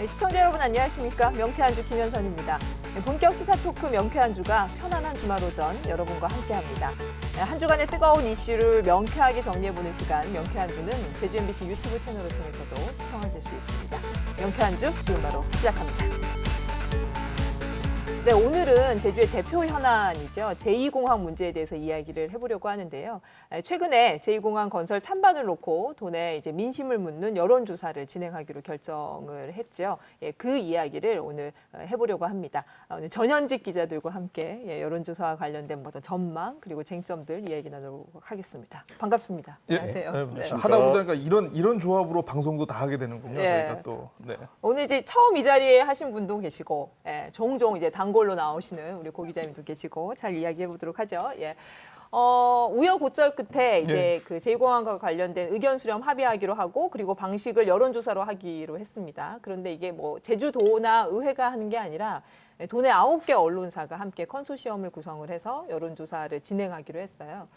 네, 시청자 여러분 안녕하십니까? 명쾌한 주 김현선입니다. 본격 시사 토크 명쾌한 주가 편안한 주말 오전 여러분과 함께합니다. 한 주간의 뜨거운 이슈를 명쾌하게 정리해보는 시간 명쾌한 주는 제주 MBC 유튜브 채널을 통해서도 시청하실 수 있습니다. 명쾌한 주 지금 바로 시작합니다. 네, 오늘은 제주의 대표 현안이죠. 제2공항 문제에 대해서 이야기를 해보려고 하는데요. 최근에 제2공항 건설 찬반을 놓고 도내 이제 민심을 묻는 여론조사를 진행하기로 결정을 했죠. 예, 그 이야기를 오늘 해보려고 합니다. 오늘 전현직 기자들과 함께 여론조사와 관련된 어떤 전망 그리고 쟁점들 이야기 나누도록 하겠습니다. 반갑습니다. 안녕하세요. 네. 하다 보니까 이런 조합으로 방송도 다 하게 되는군요. 저희가 또. 네. 오늘 이제 처음 이 자리에 하신 분도 계시고, 종종 이제 단골로 나오시는 우리 고 기자님도 계시고 잘 이야기해 보도록 하죠. 예. 우여곡절 끝에 이제 그 제2공항과 관련된 의견 수렴 합의하기로 하고 그리고 방식을 여론조사로 하기로 했습니다. 그런데 이게 뭐 제주도나 의회가 하는 게 아니라 도내 9개 언론사가 함께 컨소시엄을 구성을 해서 여론조사를 진행하기로 했어요.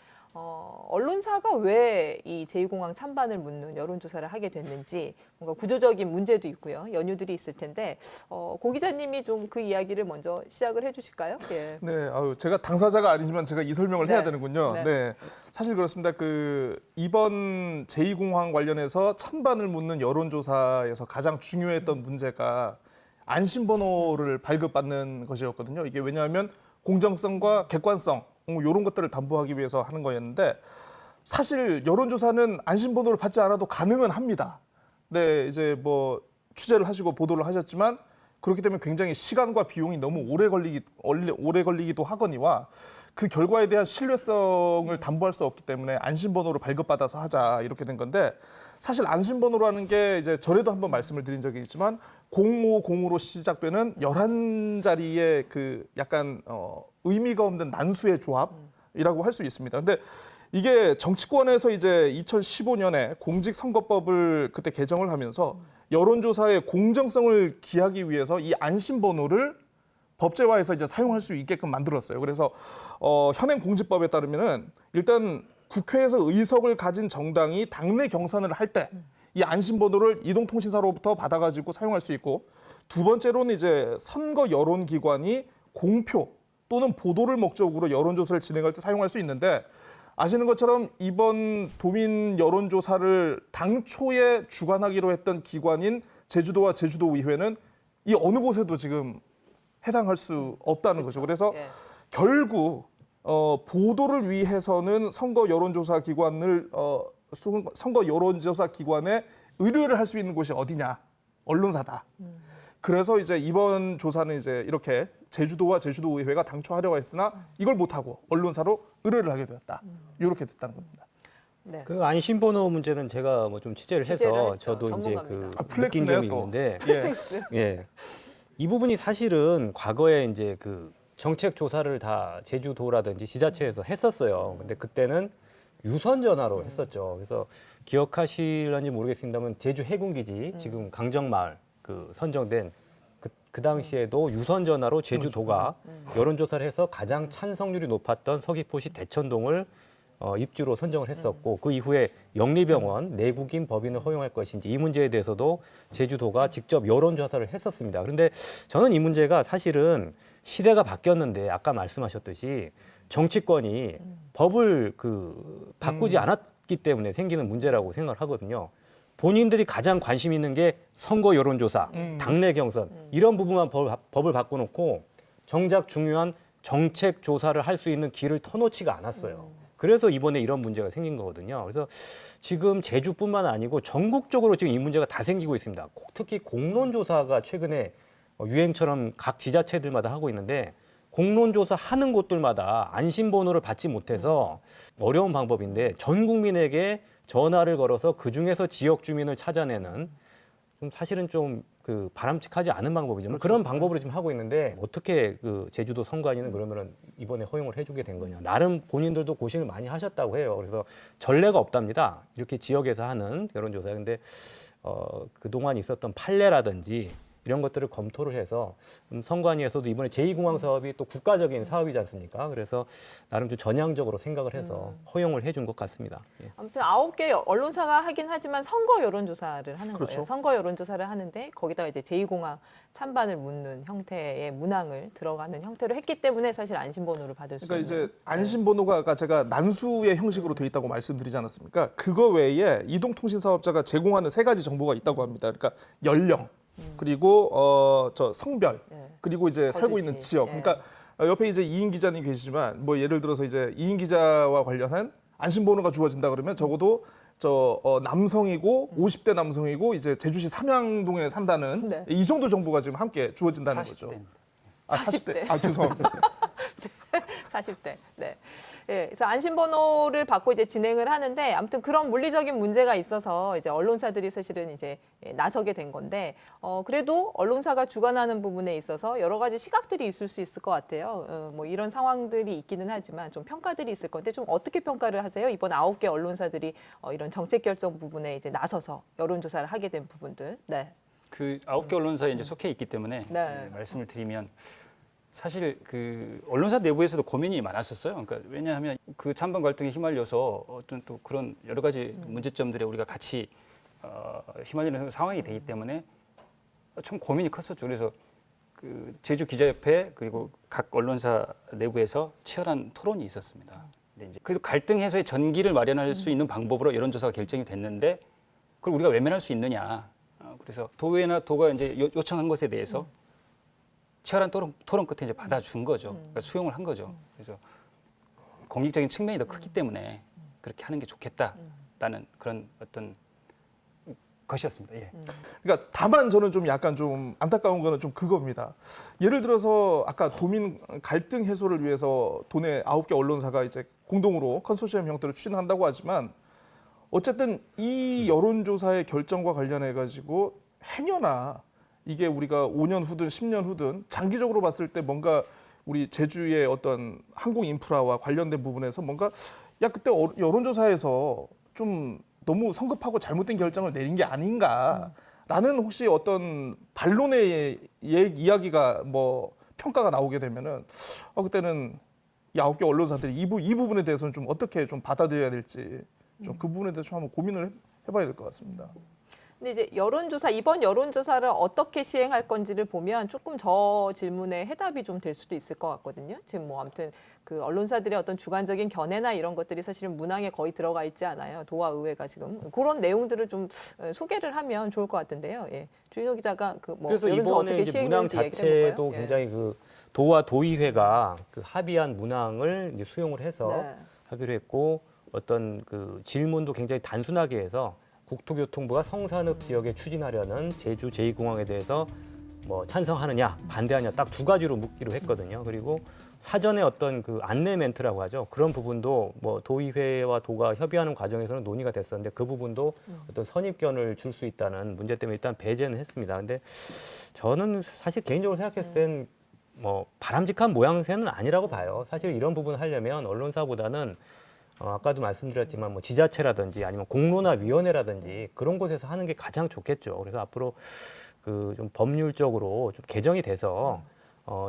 언론사가 왜 이 제2공항 찬반을 묻는 여론조사를 하게 됐는지 뭔가 구조적인 문제도 있고요. 연유들이 있을 텐데 고 기자님이 좀 그 이야기를 먼저 시작을 해주실까요? 예. 네, 제가 당사자가 아니지만 제가 이 설명을 해야 되는군요. 네. 네, 사실 그렇습니다. 이번 제2공항 관련해서 찬반을 묻는 여론조사에서 가장 중요했던 문제가 안심번호를 발급받는 것이었거든요. 이게 왜냐하면 공정성과 객관성 이런 것들을 담보하기 위해서 하는 거였는데 사실 여론조사는 안심번호를 받지 않아도 가능은 합니다. 네, 이제 뭐 취재를 하시고 보도를 하셨지만 그렇기 때문에 굉장히 시간과 비용이 너무 오래 걸리기도 하거니와 그 결과에 대한 신뢰성을 담보할 수 없기 때문에 안심번호를 발급받아서 하자 이렇게 된 건데 사실 안심번호라는 게 이제 전에도 한번 말씀을 드린 적이 있지만 050으로 시작되는 11자리의 그 약간 의미가 없는 난수의 조합이라고 할 수 있습니다. 근데 이게 정치권에서 이제 2015년에 공직선거법을 그때 개정을 하면서 여론조사의 공정성을 기하기 위해서 이 안심번호를 법제화해서 이제 사용할 수 있게끔 만들었어요. 그래서 현행 공직법에 따르면은 일단 국회에서 의석을 가진 정당이 당내 경선을 할 때 이 안심번호를 이동통신사로부터 받아가지고 사용할 수 있고 두 번째로는 이제 선거 여론기관이 공표 또는 보도를 목적으로 여론조사를 진행할 때 사용할 수 있는데 아시는 것처럼 이번 도민 여론조사를 당초에 주관하기로 했던 기관인 제주도와 제주도의회는 이 어느 곳에도 지금 해당할 수 없다는 거죠. 그래서 결국 보도를 위해서는 선거 여론조사 기관에 의뢰를 할 수 있는 곳이 어디냐? 언론사다. 그래서 이제 이번 조사는 이제 이렇게 제주도와 제주도의회가 당초 하려고 했으나 이걸 못하고 언론사로 의뢰를 하게 되었다. 이렇게 됐다는 겁니다. 네. 그 안심번호 문제는 제가 뭐 좀 취재를 해서 저도 이제 그 느낀 점이 있는데, 예, 이 부분이 사실은 과거에 이제 그 정책 조사를 다 제주도라든지 지자체에서 했었어요. 근데 그때는 유선 전화로 했었죠. 그래서 기억하실런지 모르겠습니다만 제주 해군기지 지금 강정마을 그 선정된 그 당시에도 유선 전화로 제주도가 여론조사를 해서 가장 찬성률이 높았던 서귀포시 대천동을 입주로 선정을 했었고 그 이후에 영리병원 내국인 법인을 허용할 것인지 이 문제에 대해서도 제주도가 직접 여론조사를 했었습니다. 그런데 저는 이 문제가 사실은 시대가 바뀌었는데 아까 말씀하셨듯이 정치권이 법을 바꾸지 않았기 때문에 생기는 문제라고 생각을 하거든요. 본인들이 가장 관심 있는 게 선거 여론조사, 당내 경선 이런 부분만 법을 바꿔놓고 정작 중요한 정책 조사를 할 수 있는 길을 터놓지가 않았어요. 그래서 이번에 이런 문제가 생긴 거거든요. 그래서 지금 제주뿐만 아니고 전국적으로 지금 이 문제가 다 생기고 있습니다. 특히 공론조사가 최근에 유행처럼 각 지자체들마다 하고 있는데 공론조사 하는 곳들마다 안심번호를 받지 못해서 어려운 방법인데 전 국민에게 전화를 걸어서 그중에서 지역 주민을 찾아내는 좀 사실은 좀 바람직하지 않은 방법이죠. 그렇죠. 그런 방법으로 지금 하고 있는데 어떻게 제주도 선관위는 그러면은 이번에 허용을 해주게 된 거냐. 나름 본인들도 고심을 많이 하셨다고 해요. 그래서 전례가 없답니다. 이렇게 지역에서 하는 여론조사. 근데 그동안 있었던 판례라든지 이런 것들을 검토를 해서 선관위에서도 이번에 제2공항 사업이 또 국가적인 사업이지 않습니까? 그래서 나름 좀 전향적으로 생각을 해서 허용을 해준 것 같습니다. 예. 아무튼 9개 언론사가 하긴 하지만 선거 여론조사를 하는 그렇죠. 거예요. 선거 여론조사를 하는데 거기다가 이제 제2공항 찬반을 묻는 형태의 문항을 들어가는 형태로 했기 때문에 사실 안심번호를 받을 수 그러니까 있는. 이제 안심번호가 아까 제가 난수의 형식으로 돼 있다고 말씀드리지 않았습니까? 그거 외에 이동통신 사업자가 제공하는 3가지 정보가 있다고 합니다. 그러니까 연령, 그리고 저 성별, 네. 그리고 이제 살고 있는 거주지. 지역. 예. 그러니까 옆에 이제 이인 기자님 계시지만 뭐 예를 들어서 이제 이인 기자와 관련한 안심번호가 주어진다 그러면 적어도 남성이고 50대 남성이고 이제 제주시 삼양동에 산다는 네. 이 정도 정보가 지금 함께 주어진다는 거죠. 40대. 아, 40대. 아, 죄송합니다. 40대. 네. 예, 그래서 안심번호를 받고 이제 진행을 하는데 아무튼 그런 물리적인 문제가 있어서 이제 언론사들이 사실은 이제 나서게 된 건데 그래도 언론사가 주관하는 부분에 있어서 여러 가지 시각들이 있을 수 있을 것 같아요. 뭐 이런 상황들이 있기는 하지만 좀 평가들이 있을 건데 좀 어떻게 평가를 하세요? 이번 9개 언론사들이 이런 정책 결정 부분에 이제 나서서 여론조사를 하게 된 부분들. 네. 그 9개 언론사에 이제 속해 있기 때문에 네. 말씀을 드리면 사실 그 언론사 내부에서도 고민이 많았었어요. 그러니까 왜냐하면 그 찬반 갈등에 휘말려서 어떤 또 그런 여러 가지 문제점들에 우리가 같이 휘말리는 상황이 되기 때문에 참 고민이 컸었죠. 그래서 그 제주 기자협회 그리고 각 언론사 내부에서 치열한 토론이 있었습니다. 근데 이제 그래도 갈등 해소의 전기를 마련할 수 있는 방법으로 여론조사가 결정이 됐는데 그걸 우리가 외면할 수 있느냐. 그래서 도회나 도가 이제 요청한 것에 대해서 치열한 토론 끝에 이제 받아준 거죠. 그러니까 수용을 한 거죠. 그래서 공익적인 측면이 더 크기 때문에 그렇게 하는 게 좋겠다라는 그런 어떤 것이었습니다. 예. 그러니까 다만 저는 좀 약간 좀 안타까운 거는 좀 그겁니다. 예를 들어서 아까 도민 갈등 해소를 위해서 도내 9개 언론사가 이제 공동으로 컨소시엄 형태로 추진한다고 하지만 어쨌든 이 여론조사의 결정과 관련해 가지고 행여나 이게 우리가 5년 후든 10년 후든 장기적으로 봤을 때 뭔가 우리 제주의 어떤 항공 인프라와 관련된 부분에서 뭔가 야 그때 여론조사에서 좀 너무 성급하고 잘못된 결정을 내린 게 아닌가라는 혹시 어떤 반론의 이야기가 뭐 평가가 나오게 되면은 그때는 이 9개 언론사들이 이 부분에 대해서는 좀 어떻게 좀 받아들여야 될지 좀 그 부분에 대해서 좀 한번 고민을 해봐야 될 것 같습니다. 근데 이제 이번 여론조사를 어떻게 시행할 건지를 보면 조금 저 질문에 해답이 좀 될 수도 있을 것 같거든요. 지금 뭐 아무튼 그 언론사들의 어떤 주관적인 견해나 이런 것들이 사실은 문항에 거의 들어가 있지 않아요. 도와 의회가 지금 그런 내용들을 좀 소개를 하면 좋을 것 같은데요. 예. 주인호 기자가 그 뭐 그래서 여론조사 이번에 어떻게 이제 문항 시행될지 얘기를 자체도 해볼까요? 예. 굉장히 그 도와 도의회가 그 합의한 문항을 이제 수용을 해서 네. 하기로 했고 어떤 그 질문도 굉장히 단순하게 해서 국토교통부가 성산읍 지역에 추진하려는 제주 제2공항에 대해서 뭐 찬성하느냐 반대하느냐 딱 2가지로 묻기로 했거든요. 그리고 사전에 어떤 그 안내 멘트라고 하죠. 그런 부분도 뭐 도의회와 도가 협의하는 과정에서는 논의가 됐었는데 그 부분도 어떤 선입견을 줄 수 있다는 문제 때문에 일단 배제는 했습니다. 근데 저는 사실 개인적으로 생각했을 땐 뭐 바람직한 모양새는 아니라고 봐요. 사실 이런 부분을 하려면 언론사보다는 아까도 말씀드렸지만 뭐 지자체라든지 아니면 공론화 위원회라든지 그런 곳에서 하는 게 가장 좋겠죠. 그래서 앞으로 그 좀 법률적으로 좀 개정이 돼서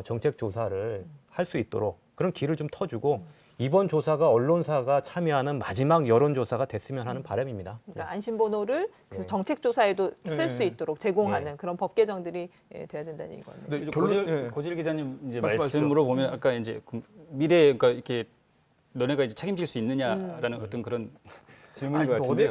정책 조사를 할 수 있도록 그런 길을 좀 터주고 이번 조사가 언론사가 참여하는 마지막 여론조사가 됐으면 하는 바람입니다. 그러니까 안심번호를 그 네. 정책조사에도 쓸 수 네. 있도록 제공하는 그런 법 개정들이 돼야 된다는 얘기거든요. 네, 이제 결론- 고질 기자님 이제 말씀하시죠. 말씀으로 보면 아까 이제 미래 그러니까 이렇게 너네가 이제 책임질 수 있느냐라는 어떤 그런 질문인 것 같은데요.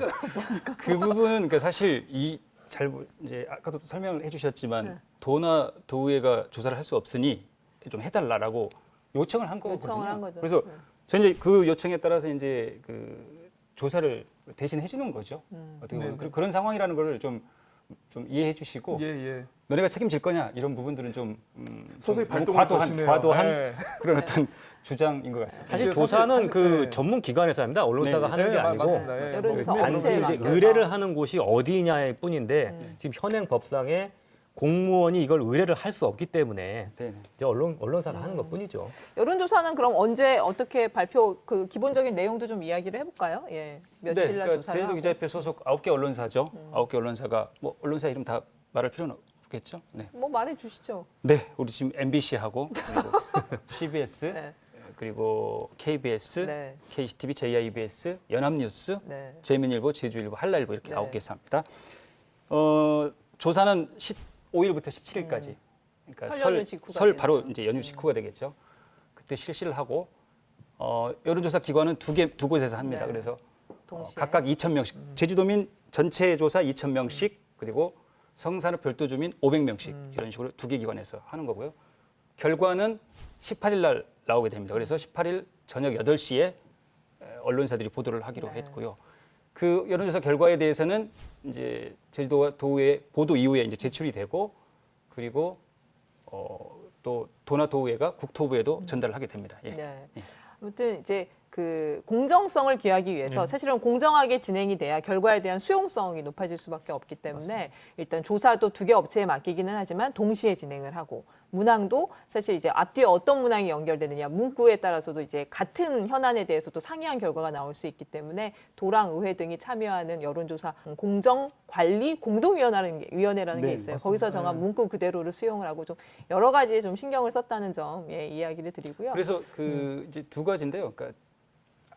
그 부분은 그러니까 사실 이제 아까도 설명을 해주셨지만 네. 도나 도의회가 조사를 할 수 없으니 좀 해달라라고 요청을 한 거거든요. 요청을 한 거죠. 그래서 네. 저는 이제 그 요청에 따라서 이제 그 조사를 대신 해주는 거죠. 어떻게 보면 네, 네. 그런 상황이라는 걸 좀 이해해 주시고 예. 너네가 책임질 거냐 이런 부분들은 좀 서서히 좀 발동을 거시네요. 과도한 네. 그런 어떤 주장인 것 같습니다. 사실 이게 조사는 사실- 그 네. 전문 기관에서 합니다. 언론사가 네, 하는 게 네, 아니고 맞습니다. 예. 여론조사 단지 업체에 이제 맡겨서. 의뢰를 하는 곳이 어디냐일 뿐인데 지금 현행 법상에 공무원이 이걸 의뢰를 할 수 없기 때문에 네. 이제 언론사가 하는 것뿐이죠. 여론조사는 그럼 언제 어떻게 그 기본적인 내용도 좀 이야기를 해볼까요? 예, 며칠 날 그러니까 조사를 제주도 하고. 기자협회 소속 9개 언론사죠. 9개 언론사가 뭐 언론사 이름 다 말할 필요는 겠죠? 네. 뭐 말해 주시죠. 네, 우리 지금 MBC하고 그리고 CBS 네. 그리고 KBS, 네. KCTV, JIBS, 연합뉴스, 네. 재민일보, 제주일보, 한라일보 이렇게 네. 9개 사입니다. 조사는 15일부터 17일까지. 그러니까 설 연휴 직후가 설 되는 바로 이제 연휴 직후가 되겠죠. 그때 실시를 하고 여론조사 기관은 두 곳에서 합니다. 네. 그래서 동시에. 각각 2,000명씩. 제주도민 전체 조사 2,000명씩 그리고 성산읍 별도 주민 500명씩 이런 식으로 두 개 기관에서 하는 거고요. 결과는 18일 날 나오게 됩니다. 그래서 18일 저녁 8시에 언론사들이 보도를 하기로 네. 했고요. 그 여론조사 결과에 대해서는 이제 제주도의 보도 이후에 이제 제출이 되고 그리고 또 도나 도의회가 국토부에도 전달을 하게 됩니다. 예. 네. 예. 아무튼 이제 그 공정성을 기하기 위해서 사실은 공정하게 진행이 돼야 결과에 대한 수용성이 높아질 수밖에 없기 때문에 일단 조사도 두 개 업체에 맡기기는 하지만 동시에 진행을 하고 문항도 사실 이제 앞뒤에 어떤 문항이 연결되느냐 문구에 따라서도 이제 같은 현안에 대해서도 상이한 결과가 나올 수 있기 때문에 도랑 의회 등이 참여하는 여론조사 공정관리 공동위원회라는 게 네, 있어요. 맞습니다. 거기서 정한 문구 그대로를 수용을 하고 좀 여러 가지에 좀 신경을 썼다는 점 이야기를 드리고요. 그래서 그 이제 두 가지인데요. 그러니까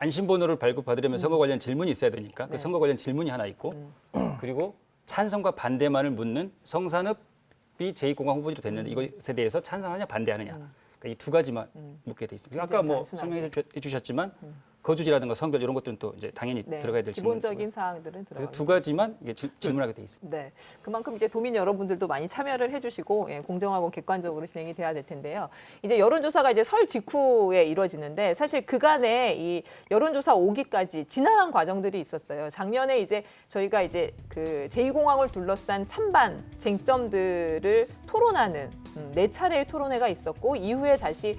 안심번호를 발급받으려면 선거 관련 질문이 있어야 되니까 그 네. 선거 관련 질문이 하나 있고 그리고 찬성과 반대만을 묻는 성산읍이 제2공항 후보지로 됐는데 이것에 대해서 찬성하냐 반대하느냐 그러니까 이 두 가지만 묻게 돼 있습니다. 아까 뭐 단순하게. 설명해 주셨지만 거주지라든가 성별 이런 것들은 또 이제 당연히 네, 들어가야 될 기본적인 사항들은 그래서 들어가요. 두 가지만 이게 질문하게 돼 있습니다. 네, 그만큼 이제 도민 여러분들도 많이 참여를 해주시고 공정하고 객관적으로 진행이 돼야 될 텐데요. 이제 여론조사가 이제 설 직후에 이루어지는데 사실 그간에 이 여론조사 오기까지 지난한 과정들이 있었어요. 작년에 이제 저희가 이제 그 제2공항을 둘러싼 찬반 쟁점들을 토론하는 네 차례의 토론회가 있었고 이후에 다시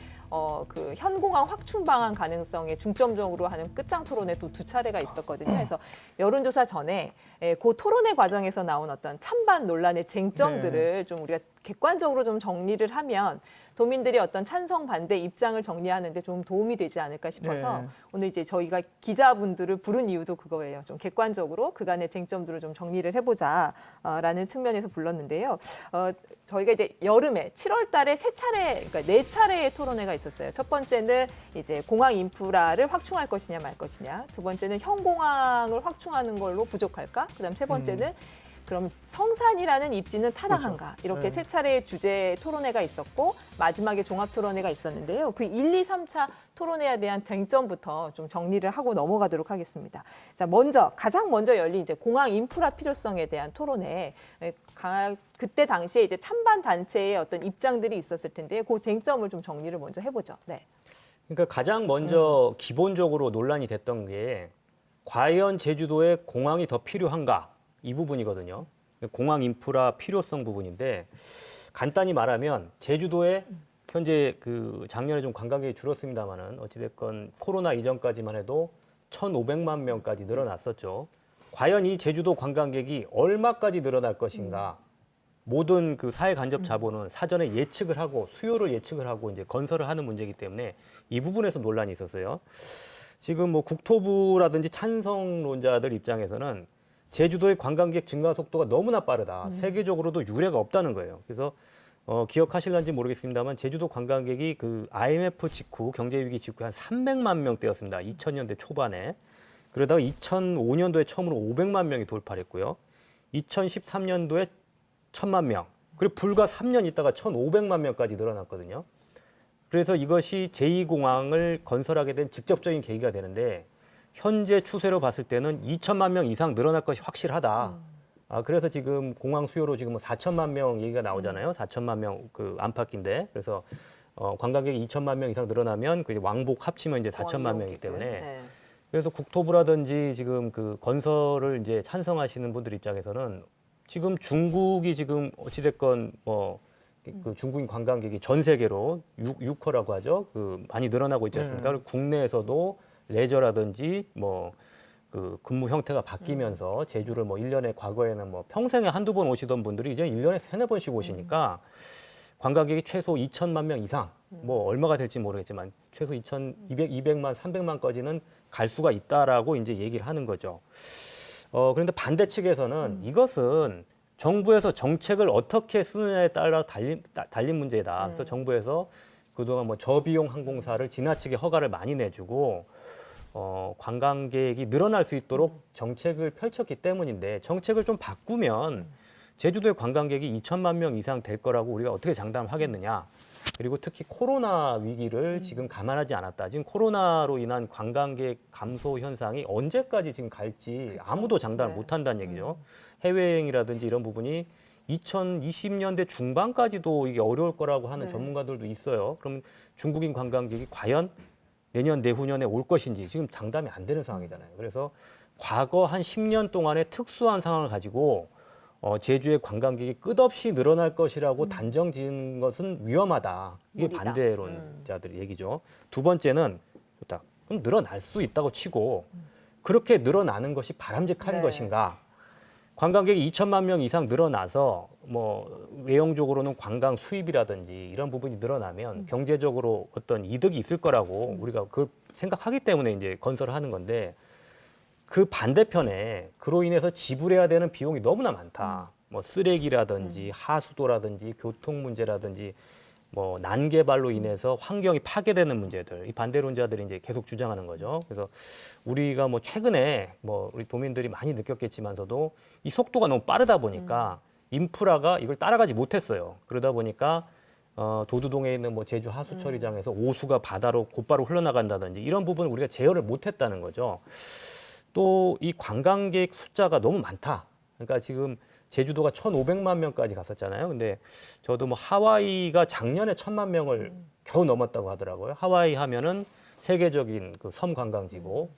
그 현공항 확충 방안 가능성에 중점적으로 하는 끝장 토론회 또 두 차례가 있었거든요. 그래서 여론조사 전에 그 토론회 과정에서 나온 어떤 찬반 논란의 쟁점들을 좀 우리가 객관적으로 좀 정리를 하면 도민들이 어떤 찬성 반대 입장을 정리하는 데 좀 도움이 되지 않을까 싶어서 네. 오늘 이제 저희가 기자분들을 부른 이유도 그거예요. 좀 객관적으로 그간의 쟁점들을 좀 정리를 해보자라는 측면에서 불렀는데요. 저희가 이제 여름에 7월 달에 세 차례, 그러니까 네 차례의 토론회가 있었어요. 첫 번째는 이제 공항 인프라를 확충할 것이냐 말 것이냐. 두 번째는 현공항을 확충하는 걸로 부족할까? 그다음 세 번째는 그럼 성산이라는 입지는 타당한가? 이렇게 네. 세 차례의 주제 토론회가 있었고 마지막에 종합 토론회가 있었는데요. 그 1, 2, 3차 토론회에 대한 쟁점부터 좀 정리를 하고 넘어가도록 하겠습니다. 자, 가장 먼저 열린 이제 공항 인프라 필요성에 대한 토론회. 그때 당시에 이제 찬반 단체의 어떤 입장들이 있었을 텐데 그 쟁점을 좀 정리를 먼저 해보죠. 네. 그러니까 가장 먼저 기본적으로 논란이 됐던 게 과연 제주도에 공항이 더 필요한가? 이 부분이거든요. 공항 인프라 필요성 부분인데 간단히 말하면 제주도에 현재 그 작년에 좀 관광객이 줄었습니다만은 어찌됐건 코로나 이전까지만 해도 1,500만 명까지 늘어났었죠. 과연 이 제주도 관광객이 얼마까지 늘어날 것인가? 모든 그 사회 간접 자본은 사전에 예측을 하고 수요를 예측을 하고 이제 건설을 하는 문제이기 때문에 이 부분에서 논란이 있었어요. 지금 뭐 국토부라든지 찬성론자들 입장에서는 제주도의 관광객 증가 속도가 너무나 빠르다. 세계적으로도 유례가 없다는 거예요. 그래서 기억하실런지 모르겠습니다만 제주도 관광객이 그 IMF 직후 경제위기 직후에 한 300만 명대였습니다. 2000년대 초반에. 그러다가 2005년도에 처음으로 500만 명이 돌파를 했고요. 2013년도에 1000만 명. 그리고 불과 3년 있다가 1500만 명까지 늘어났거든요. 그래서 이것이 제2공항을 건설하게 된 직접적인 계기가 되는데 현재 추세로 봤을 때는 2천만 명 이상 늘어날 것이 확실하다. 그래서 지금 공항 수요로 지금 4천만 명 얘기가 나오잖아요. 4천만 명 그 안팎인데 그래서 관광객이 2천만 명 이상 늘어나면 그 왕복 합치면 이제 4천만 명이기 때문에 네. 그래서 국토부라든지 지금 그 건설을 이제 찬성하시는 분들 입장에서는 지금 중국이 지금 어찌됐건 그 중국인 관광객이 전 세계로 6호라고 하죠. 그 많이 늘어나고 있지 않습니까? 그리고 국내에서도 레저라든지 그 근무 형태가 바뀌면서 제주를 1년에 과거에는 평생에 한두 번 오시던 분들이 이제 1년에 세네 번씩 오시니까 관광객이 최소 2천만 명 이상 얼마가 될지 모르겠지만 최소 200만, 300만까지는 갈 수가 있다라고 이제 얘기를 하는 거죠. 그런데 반대 측에서는 이것은 정부에서 정책을 어떻게 쓰느냐에 따라 달린 문제다. 그래서 정부에서 그동안 뭐 저비용 항공사를 지나치게 허가를 많이 내주고 관광객이 늘어날 수 있도록 정책을 펼쳤기 때문인데 정책을 좀 바꾸면 제주도의 관광객이 2천만 명 이상 될 거라고 우리가 어떻게 장담하겠느냐. 그리고 특히 코로나 위기를 지금 감안하지 않았다. 지금 코로나로 인한 관광객 감소 현상이 언제까지 지금 갈지 아무도 장담을 못 한다는 얘기죠. 해외여행이라든지 이런 부분이 2020년대 중반까지도 이게 어려울 거라고 하는 전문가들도 있어요. 그럼 중국인 관광객이 과연 내년 내후년에 올 것인지 지금 장담이 안 되는 상황이잖아요. 그래서 과거 한 10년 동안의 특수한 상황을 가지고 제주의 관광객이 끝없이 늘어날 것이라고 단정 지은 것은 위험하다. 이게 무리다. 반대론자들의 얘기죠. 두 번째는 좋다. 그럼 늘어날 수 있다고 치고 그렇게 늘어나는 것이 바람직한 것인가? 관광객이 2천만 명 이상 늘어나서 뭐 외형적으로는 관광 수입이라든지 이런 부분이 늘어나면 경제적으로 어떤 이득이 있을 거라고 우리가 그걸 생각하기 때문에 이제 건설을 하는 건데 그 반대편에 그로 인해서 지불해야 되는 비용이 너무나 많다. 뭐 쓰레기라든지 하수도라든지 교통 문제라든지 뭐 난개발로 인해서 환경이 파괴되는 문제들, 이 반대론자들이 이제 계속 주장하는 거죠. 그래서 우리가 뭐 최근에 뭐 우리 도민들이 많이 느꼈겠지만서도 이 속도가 너무 빠르다 보니까 인프라가 이걸 따라가지 못했어요. 그러다 보니까 도두동에 있는 뭐 제주 하수처리장에서 오수가 바다로 곧바로 흘러나간다든지 이런 부분을 우리가 제어를 못했다는 거죠. 또 이 관광객 숫자가 너무 많다. 그러니까 지금 제주도가 1,500만 명까지 갔었잖아요. 근데 저도 뭐 하와이가 작년에 1,000만 명을 겨우 넘었다고 하더라고요. 하와이 하면은 세계적인 그 섬 관광지고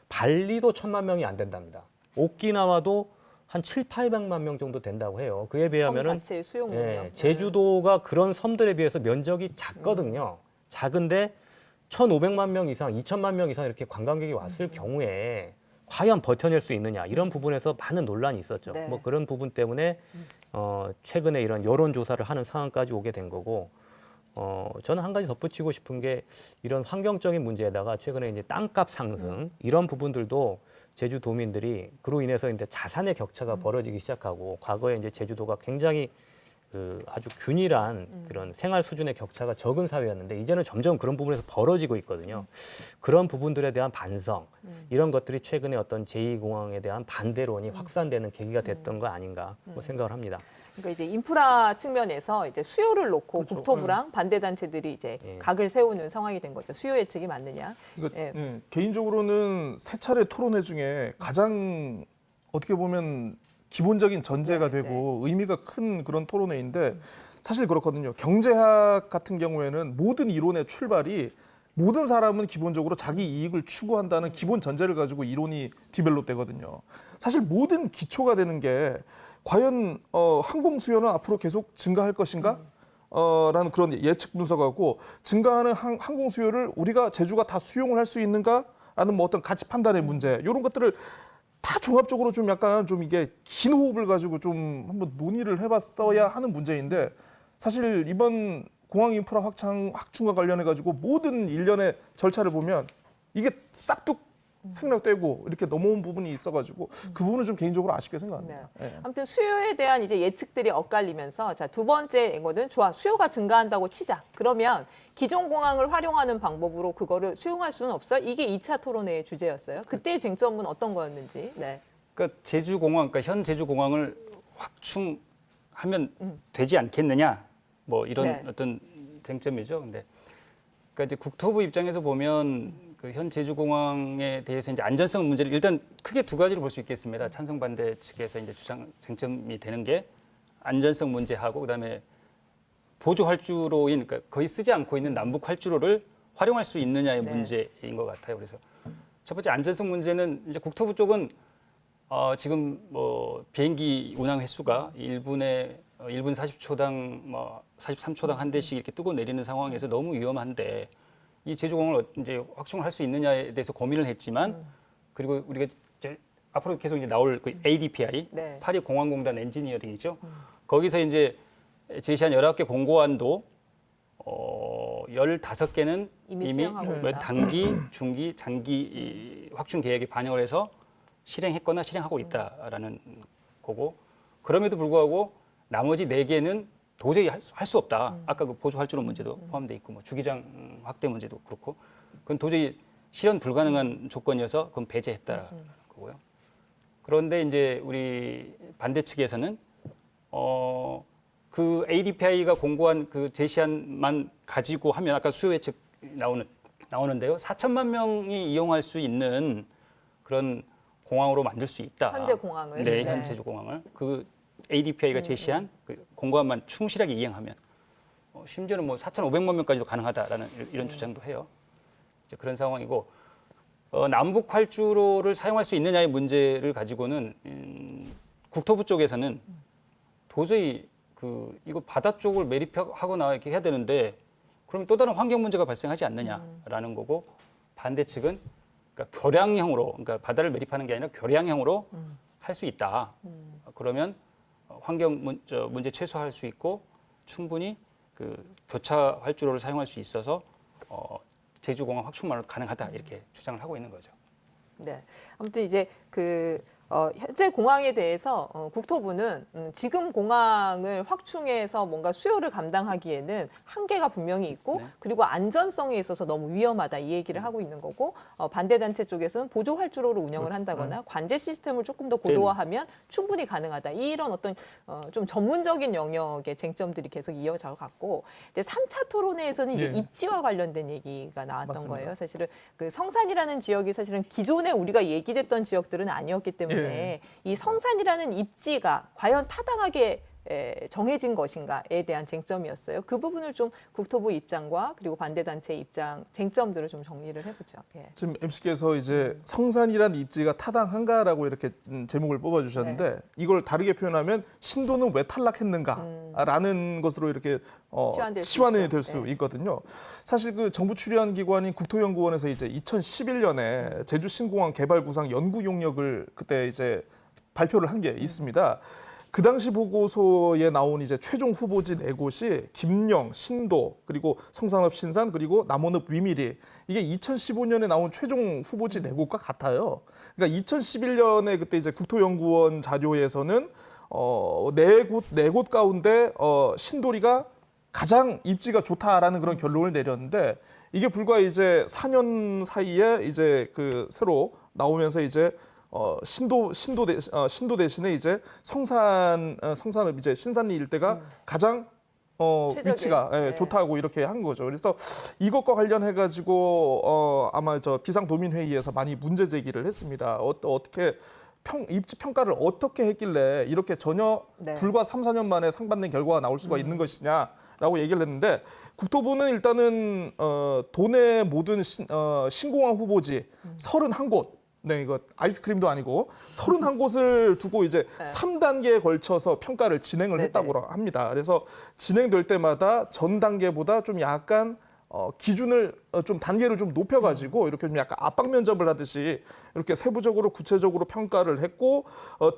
발리도 1,000만 명이 안 된답니다. 오키나와도 한 800만 명 정도 된다고 해요. 그에 비하면은 섬 자체의 수용 능력. 제주도가 그런 섬들에 비해서 면적이 작거든요. 작은데 1,500만 명 이상, 2천만 명 이상 이렇게 관광객이 왔을 경우에 과연 버텨낼 수 있느냐 이런 부분에서 많은 논란이 있었죠. 네. 뭐 그런 부분 때문에 최근에 이런 여론 조사를 하는 상황까지 오게 된 거고 저는 한 가지 덧붙이고 싶은 게 이런 환경적인 문제에다가 최근에 이제 땅값 상승 이런 부분들도 제주도민들이 그로 인해서 이제 자산의 격차가 벌어지기 시작하고 과거에 이제 제주도가 굉장히 그 아주 균일한 그런 생활 수준의 격차가 적은 사회였는데 이제는 점점 그런 부분에서 벌어지고 있거든요. 그런 부분들에 대한 반성 이런 것들이 최근에 어떤 제2공항에 대한 반대론이 확산되는 계기가 됐던 거 아닌가 뭐 생각을 합니다. 그러니까 이제 인프라 측면에서 이제 수요를 놓고 그렇죠. 국토부랑 반대 단체들이 이제 각을 세우는 상황이 된 거죠. 수요 예측이 맞느냐. 그러니까, 개인적으로는 세 차례 토론회 중에 가장 어떻게 보면 기본적인 전제가 되고 의미가 큰 그런 토론회인데 사실 그렇거든요. 경제학 같은 경우에는 모든 이론의 출발이 모든 사람은 기본적으로 자기 이익을 추구한다는 기본 전제를 가지고 이론이 디벨롭 되거든요. 사실 모든 기초가 되는 게 과연 항공 수요는 앞으로 계속 증가할 것인가? 라는 그런 예측 분석하고 증가하는 항공 수요를 우리가 제주가 다 수용을 할 수 있는가라는 뭐 어떤 가치 판단의 문제 이런 것들을 다 종합적으로 좀 약간 좀 이게 긴 호흡을 가지고 좀 한번 논의를 해봤어야 하는 문제인데 사실 이번 공항 인프라 확충과 관련해 가지고 모든 일련의 절차를 보면 이게 싹둑 생략되고 이렇게 넘어온 부분이 있어가지고 그 부분은 좀 개인적으로 아쉽게 생각합니다. 네. 예. 아무튼 수요에 대한 이제 예측들이 엇갈리면서 자, 두 번째 거는 좋아 수요가 증가한다고 치자. 그러면 기존 공항을 활용하는 방법으로 그거를 수용할 수는 없어. 이게 2차 토론회의 주제였어요. 그때의 쟁점은 어떤 거였는지. 네. 그러니까 제주공항, 그러니까 현 제주공항을 확충하면 되지 않겠느냐, 뭐 이런 네. 어떤 쟁점이죠. 근데 그러니까 이제 국토부 입장에서 보면 그 현 제주공항에 대해서 이제 안전성 문제를 일단 크게 두 가지로 볼 수 있겠습니다. 찬성 반대 측에서 이제 주장 쟁점이 되는 게 안전성 문제하고 그다음에 보조 활주로인 그러니까 거의 쓰지 않고 있는 남북 활주로를 활용할 수 있느냐의 네. 문제인 것 같아요. 그래서 첫 번째 안전성 문제는 이제 국토부 쪽은 지금 뭐 비행기 운항 횟수가 1분 40초당 뭐 43초당 한 대씩 이렇게 뜨고 내리는 상황에서 너무 위험한데 이 제주공항을 이제 확충을 할 수 있느냐에 대해서 고민을 했지만 그리고 우리가 이제 앞으로 계속 이제 나올 그 ADPI 네. 파리공항공단 엔지니어링이죠. 거기서 이제 제시한 19개 공고안도 15개는 이미 이미 수행하고 있다. 단기, 중기, 장기 이 확충 계획에 반영을 해서 실행했거나 실행하고 있다라는 거고 그럼에도 불구하고 나머지 4개는 도저히 할 수 없다. 아까 그 보조 활주로 문제도 포함돼 있고 뭐 주기장 확대 문제도 그렇고 그건 도저히 실현 불가능한 조건이어서 그건 배제했다는 거고요. 그런데 이제 우리 반대 측에서는 그 ADPI가 공고한 그 제시안만 가지고 하면 아까 수요 예측 나오는데요. 4천만 명이 이용할 수 있는 그런 공항으로 만들 수 있다. 현재 공항을. 네, 현재 공항을 그 ADPI가 제시한 그 공고안만 충실하게 이행하면 심지어는 뭐 4,500만 명까지도 가능하다라는 이런 주장도 해요. 이제 그런 상황이고 남북 활주로를 사용할 수 있느냐의 문제를 가지고는 국토부 쪽에서는 도저히 이거 바다 쪽을 매립하거나 이렇게 해야 되는데 그럼 또 다른 환경 문제가 발생하지 않느냐라는 거고 반대 측은 그러니까 교량형으로 그러니까 바다를 매립하는 게 아니라 교량형으로 할 수 있다. 그러면 환경 문제 최소화할 수 있고 충분히 그 교차 활주로를 사용할 수 있어서 제주공항 확충만으로 가능하다 이렇게 주장을 하고 있는 거죠. 네. 아무튼 이제 현재 공항에 대해서 국토부는 지금 공항을 확충해서 뭔가 수요를 감당하기에는 한계가 분명히 있고 네. 그리고 안전성에 있어서 너무 위험하다 이 얘기를 하고 있는 거고 반대 단체 쪽에서는 보조 활주로를 운영을 한다거나 관제 시스템을 조금 더 고도화하면 충분히 가능하다. 이런 어떤 좀 전문적인 영역의 쟁점들이 계속 이어져 갔고 근데 3차 토론회에서는 이제 예. 입지와 관련된 얘기가 나왔던 맞습니다. 거예요. 사실은 그 성산이라는 지역이 사실은 기존에 우리가 얘기됐던 지역들은 아니었기 때문에 이 성산이라는 입지가 과연 타당하게 정해진 것인가에 대한 쟁점이었어요. 그 부분을 좀 국토부 입장과 그리고 반대단체 입장, 쟁점들을 좀 정리를 해보죠. 예. 지금 MC께서 이제 성산이란 입지가 타당한가라고 이렇게 제목을 뽑아주셨는데 이걸 다르게 표현하면 신도는 왜 탈락했는가라는 것으로 이렇게 치환이 될 수 있거든요. 사실 그 정부 출연 기관인 국토연구원에서 이제 2011년에 제주 신공항 개발 구상 연구 용역을 그때 이제 발표를 한 게 있습니다. 그 당시 보고서에 나온 이제 최종 후보지 4곳이 김영, 신도, 그리고 성산읍 신산, 그리고 남원읍 위미리. 이게 2015년에 나온 최종 후보지 4곳과 같아요. 그러니까 2011년에 그때 이제 국토연구원 자료에서는 4곳 가운데 신도리가 가장 입지가 좋다라는 그런 결론을 내렸는데 이게 불과 이제 4년 사이에 이제 그 새로 나오면서 이제 신도 대신에 이제 성산읍 이제 신산리 일대가 가장 위치가 좋다고 이렇게 한 거죠. 그래서 이것과 관련해 가지고 아마 저 비상도민 회의에서 많이 문제 제기를 했습니다. 어떻게 입지 평가를 어떻게 했길래 이렇게 전혀 불과 3, 4년 만에 상반된 결과가 나올 수가 있는 것이냐라고 얘기를 했는데 국토부는 일단은 도내 모든 신공항 후보지 31곳 네, 이거 아이스크림도 아니고 31곳을 두고 이제 3단계에 걸쳐서 평가를 진행을 했다고 합니다. 그래서 진행될 때마다 전 단계보다 좀 약간 기준을 좀 단계를 좀 높여가지고 이렇게 좀 약간 압박 면접을 하듯이 이렇게 세부적으로 구체적으로 평가를 했고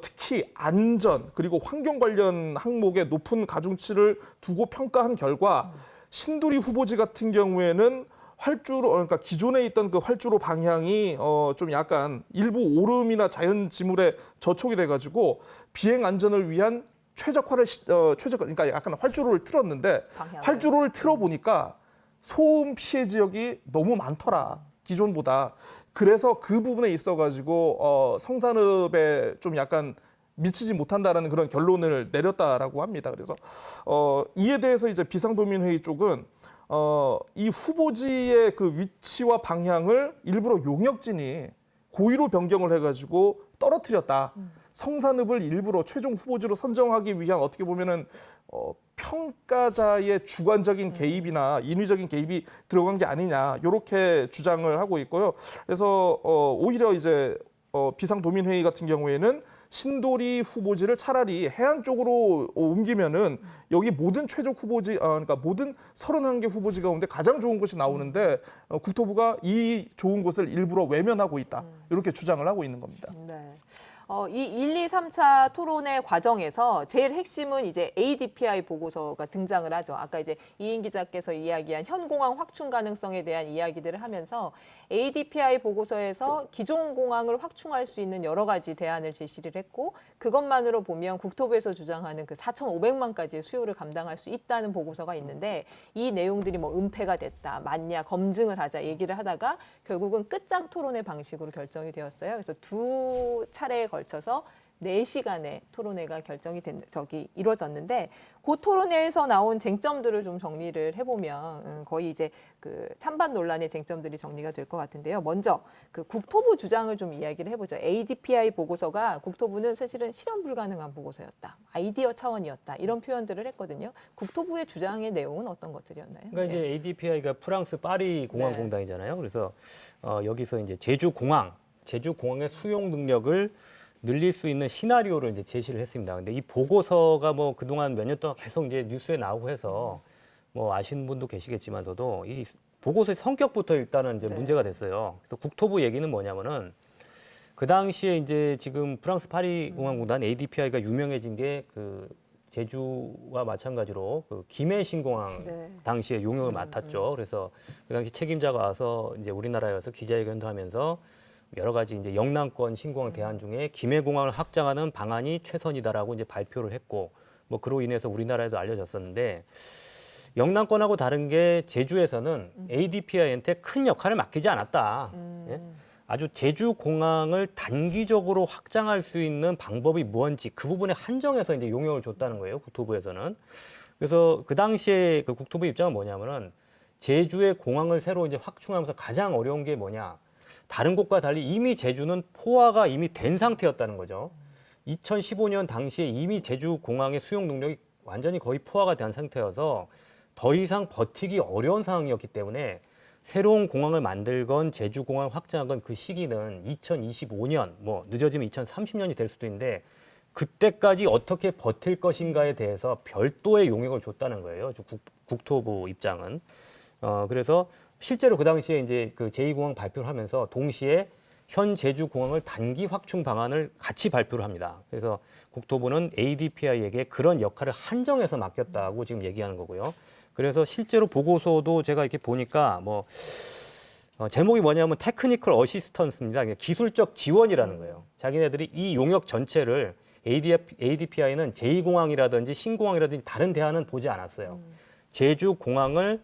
특히 안전 그리고 환경 관련 항목에 높은 가중치를 두고 평가한 결과 신도리 후보지 같은 경우에는 활주로 그러니까 기존에 있던 그 활주로 방향이 좀 약간 일부 오름이나 자연 지물에 저촉이 돼가지고 비행 안전을 위한 최적화를 그러니까 약간 활주로를 틀었는데 활주로를 틀어 보니까 소음 피해 지역이 너무 많더라 기존보다. 그래서 그 부분에 있어가지고 성산읍에 좀 약간 미치지 못한다라는 그런 결론을 내렸다라고 합니다. 그래서 이에 대해서 이제 비상도민회의 쪽은 이 후보지의 그 위치와 방향을 일부러 용역진이 고의로 변경을 해가지고 떨어뜨렸다. 성산읍을 일부러 최종 후보지로 선정하기 위한 어떻게 보면은 평가자의 주관적인 개입이나 인위적인 개입이 들어간 게 아니냐 이렇게 주장을 하고 있고요. 그래서 오히려 이제 비상도민회의 같은 경우에는 신도리 후보지를 차라리 해안 쪽으로 옮기면은 여기 모든 최종 후보지, 그러니까 모든 31개 후보지 가운데 가장 좋은 곳이 나오는데 국토부가 이 좋은 곳을 일부러 외면하고 있다. 이렇게 주장을 하고 있는 겁니다. 네. 이 1, 2, 3차 토론회 과정에서 제일 핵심은 이제 ADPI 보고서가 등장을 하죠. 아까 이제 이인 기자께서 이야기한 현공항 확충 가능성에 대한 이야기들을 하면서 ADPI 보고서에서 기존 공항을 확충할 수 있는 여러 가지 대안을 제시를 했고 그것만으로 보면 국토부에서 주장하는 그 4,500만까지의 수요를 감당할 수 있다는 보고서가 있는데 이 내용들이 뭐 은폐가 됐다, 맞냐, 검증을 하자 얘기를 하다가 결국은 끝장 토론회 방식으로 결정이 되었어요. 그래서 두 차례에 걸쳐서 4시간의 토론회가 이루어졌는데 그 토론회에서 나온 쟁점들을 좀 정리를 해보면 거의 이제 그 찬반 논란의 쟁점들이 정리가 될 것 같은데요. 먼저 그 국토부 주장을 좀 이야기를 해보죠. ADPI 보고서가 국토부는 사실은 실현 불가능한 보고서였다, 아이디어 차원이었다 이런 표현들을 했거든요. 국토부의 주장의 내용은 어떤 것들이었나요? 그러니까 이제 ADPI가 프랑스 파리 공항공단이잖아요. 그래서 여기서 이제 제주 공항의 수용 능력을 늘릴 수 있는 시나리오를 이제 제시를 했습니다. 근데 이 보고서가 뭐 그동안 몇 년 동안 계속 이제 뉴스에 나오고 해서 뭐 아시는 분도 계시겠지만서도 이 보고서의 성격부터 일단은 이제 문제가 됐어요. 그래서 국토부 얘기는 뭐냐면은 그 당시에 이제 지금 프랑스 파리 공항공단 ADPI가 유명해진 게 그 제주와 마찬가지로 그 김해신공항 당시에 용역을 맡았죠. 그래서 그 당시 책임자가 와서 이제 우리나라에 와서 기자회견도 하면서 여러 가지 이제 영남권 신공항 대안 중에 김해공항을 확장하는 방안이 최선이다라고 이제 발표를 했고 뭐 그로 인해서 우리나라에도 알려졌었는데 영남권하고 다른 게 제주에서는 ADPI한테 큰 역할을 맡기지 않았다. 예? 아주 제주 공항을 단기적으로 확장할 수 있는 방법이 무언지 그 부분에 한정해서 이제 용역을 줬다는 거예요. 국토부에서는. 그래서 그 당시에 그 국토부 입장은 뭐냐면은 제주의 공항을 새로 이제 확충하면서 가장 어려운 게 뭐냐? 다른 곳과 달리 이미 제주는 포화가 이미 된 상태였다는 거죠. 2015년 당시에 이미 제주 공항의 수용 능력이 완전히 거의 포화가 된 상태여서 더 이상 버티기 어려운 상황이었기 때문에 새로운 공항을 만들건 제주 공항 확장하건 그 시기는 2025년, 뭐 늦어지면 2030년이 될 수도 있는데 그때까지 어떻게 버틸 것인가에 대해서 별도의 용역을 줬다는 거예요. 국토부 입장은. 그래서 실제로 그 당시에 이제 그 제2공항 발표를 하면서 동시에 현 제주공항을 단기 확충 방안을 같이 발표를 합니다. 그래서 국토부는 ADPI에게 그런 역할을 한정해서 맡겼다고 지금 얘기하는 거고요. 그래서 실제로 보고서도 제가 이렇게 보니까 뭐 제목이 뭐냐면 테크니컬 어시스턴스입니다. 기술적 지원이라는 거예요. 자기네들이 이 용역 전체를 ADPI는 제2공항이라든지 신공항이라든지 다른 대안은 보지 않았어요. 제주공항을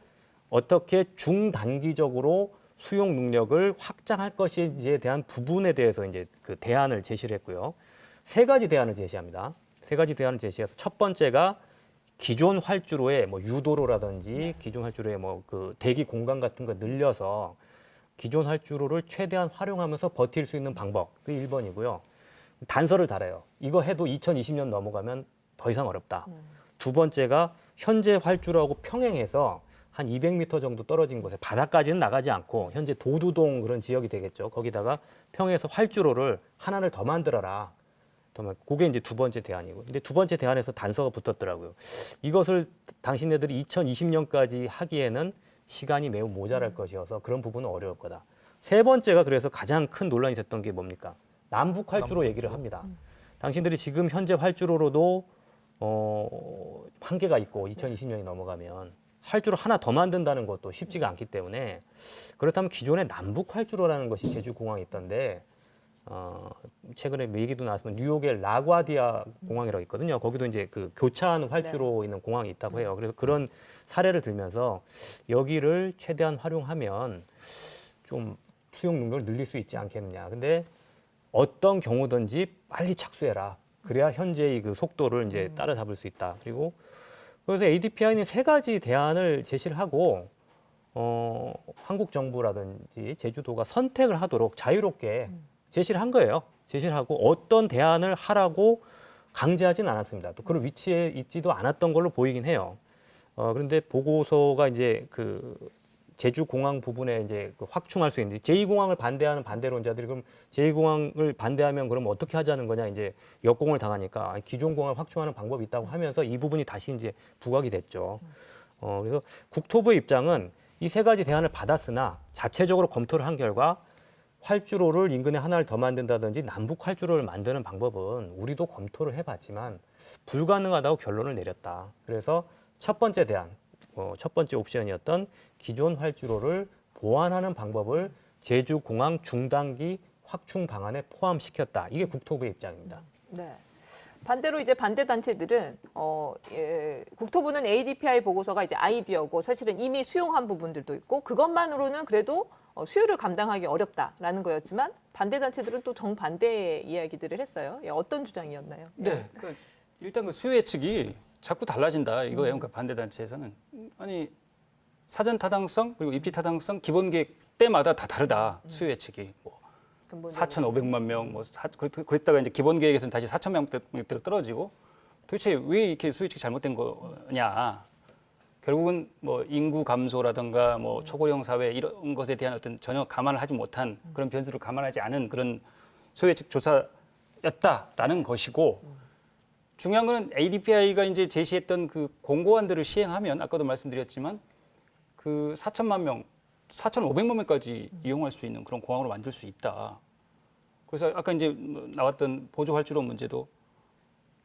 어떻게 중단기적으로 수용 능력을 확장할 것인지에 대한 부분에 대해서 이제 그 대안을 제시를 했고요. 3가지 대안을 제시합니다. 3가지 대안을 제시해서 첫 번째가 기존 활주로에 뭐 유도로라든지 기존 활주로에 뭐 그 대기 공간 같은 거 늘려서 기존 활주로를 최대한 활용하면서 버틸 수 있는 방법. 그 1번이고요. 단서를 달아요. 이거 해도 2020년 넘어가면 더 이상 어렵다. 두 번째가 현재 활주로하고 평행해서 한 200m 정도 떨어진 곳에 바다까지는 나가지 않고 현재 도두동 그런 지역이 되겠죠. 거기다가 평에서 활주로를 하나를 더 만들어라. 그게 이제 두 번째 대안이고. 근데 두 번째 대안에서 단서가 붙었더라고요. 이것을 당신네들이 2020년까지 하기에는 시간이 매우 모자랄 것이어서 그런 부분은 어려울 거다. 세 번째가 그래서 가장 큰 논란이 됐던 게 뭡니까? 남북 활주로 얘기를 합니다. 당신들이 지금 현재 활주로로도 한계가 있고 2020년이 넘어가면 활주로 하나 더 만든다는 것도 쉽지가 않기 때문에 그렇다면 기존에 남북 활주로라는 것이 제주공항에 있던데 최근에 얘기도 나왔지만 뉴욕의 라과디아 공항이라고 있거든요. 거기도 이제 그 교차하는 활주로 있는 공항이 있다고 해요. 그래서 그런 사례를 들면서 여기를 최대한 활용하면 좀 수용 능력을 늘릴 수 있지 않겠느냐. 근데 어떤 경우든지 빨리 착수해라. 그래야 현재의 그 속도를 이제 따라잡을 수 있다. 그리고 그래서 ADPI는 3가지 대안을 제시를 하고 한국 정부라든지 제주도가 선택을 하도록 자유롭게 제시를 한 거예요. 제시를 하고 어떤 대안을 하라고 강제하진 않았습니다. 또 그런 위치에 있지도 않았던 걸로 보이긴 해요. 그런데 보고서가 이제 그 제주공항 부분에 이제 그 확충할 수 있는데 제2공항을 반대하는 반대론자들이 그럼 제2공항을 반대하면 그럼 어떻게 하자는 거냐 이제 역공을 당하니까 기존 공항을 확충하는 방법이 있다고 하면서 이 부분이 다시 이제 부각이 됐죠. 그래서 국토부의 입장은 이 3가지 대안을 받았으나 자체적으로 검토를 한 결과 활주로를 인근에 하나를 더 만든다든지 남북 활주로를 만드는 방법은 우리도 검토를 해봤지만 불가능하다고 결론을 내렸다. 그래서 첫 번째 대안, 첫 번째 옵션이었던 기존 활주로를 보완하는 방법을 제주공항 중단기 확충 방안에 포함시켰다. 이게 국토부의 입장입니다. 네. 반대로 이제 반대 단체들은 국토부는 ADPI 보고서가 이제 아이디어고 사실은 이미 수용한 부분들도 있고 그것만으로는 그래도 수요를 감당하기 어렵다라는 거였지만 반대 단체들은 또 정반대의 이야기들을 했어요. 예, 어떤 주장이었나요? 네. 그러니까 일단 그 수요 예측이 자꾸 달라진다 이거예요. 그러니까 반대 단체에서는 아니 사전 타당성 그리고 입지 타당성 기본 계획 때마다 다 다르다. 수요 예측이 뭐 4,500만 명 뭐 그랬다가 이제 기본 계획에서는 다시 4,000명대로 떨어지고 도대체 왜 이렇게 수요 예측이 잘못된 거냐? 결국은 뭐 인구 감소라든가 뭐 초고령 사회 이런 것에 대한 어떤 전혀 감안을 하지 못한 그런 변수를 감안하지 않은 그런 수요 예측 조사였다라는 것이고 중요한 거는 ADPI가 이제 제시했던 그 공고안들을 시행하면 아까도 말씀드렸지만 그 4천만 명, 4,500만 명까지 이용할 수 있는 그런 공항으로 만들 수 있다. 그래서 아까 이제 나왔던 보조 활주로 문제도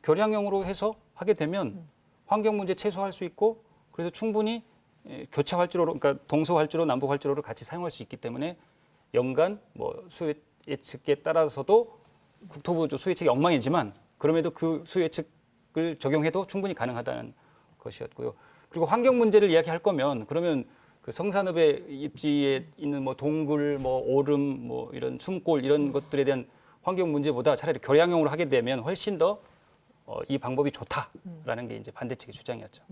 교량형으로 해서 하게 되면 환경 문제 최소화할 수 있고 그래서 충분히 교차 활주로로 그러니까 동서 활주로, 남북 활주로를 같이 사용할 수 있기 때문에 연간 뭐 수요 예측에 따라서도 국토부 수요 예측이 엉망이지만 그럼에도 그 수요 예측을 적용해도 충분히 가능하다는 것이었고요. 그리고 환경 문제를 이야기할 거면 그러면 그 성산읍의 입지에 있는 뭐 동굴, 뭐 오름, 뭐 이런 숨골 이런 것들에 대한 환경 문제보다 차라리 교량형으로 하게 되면 훨씬 더 이 방법이 좋다라는 게 이제 반대 측의 주장이었죠.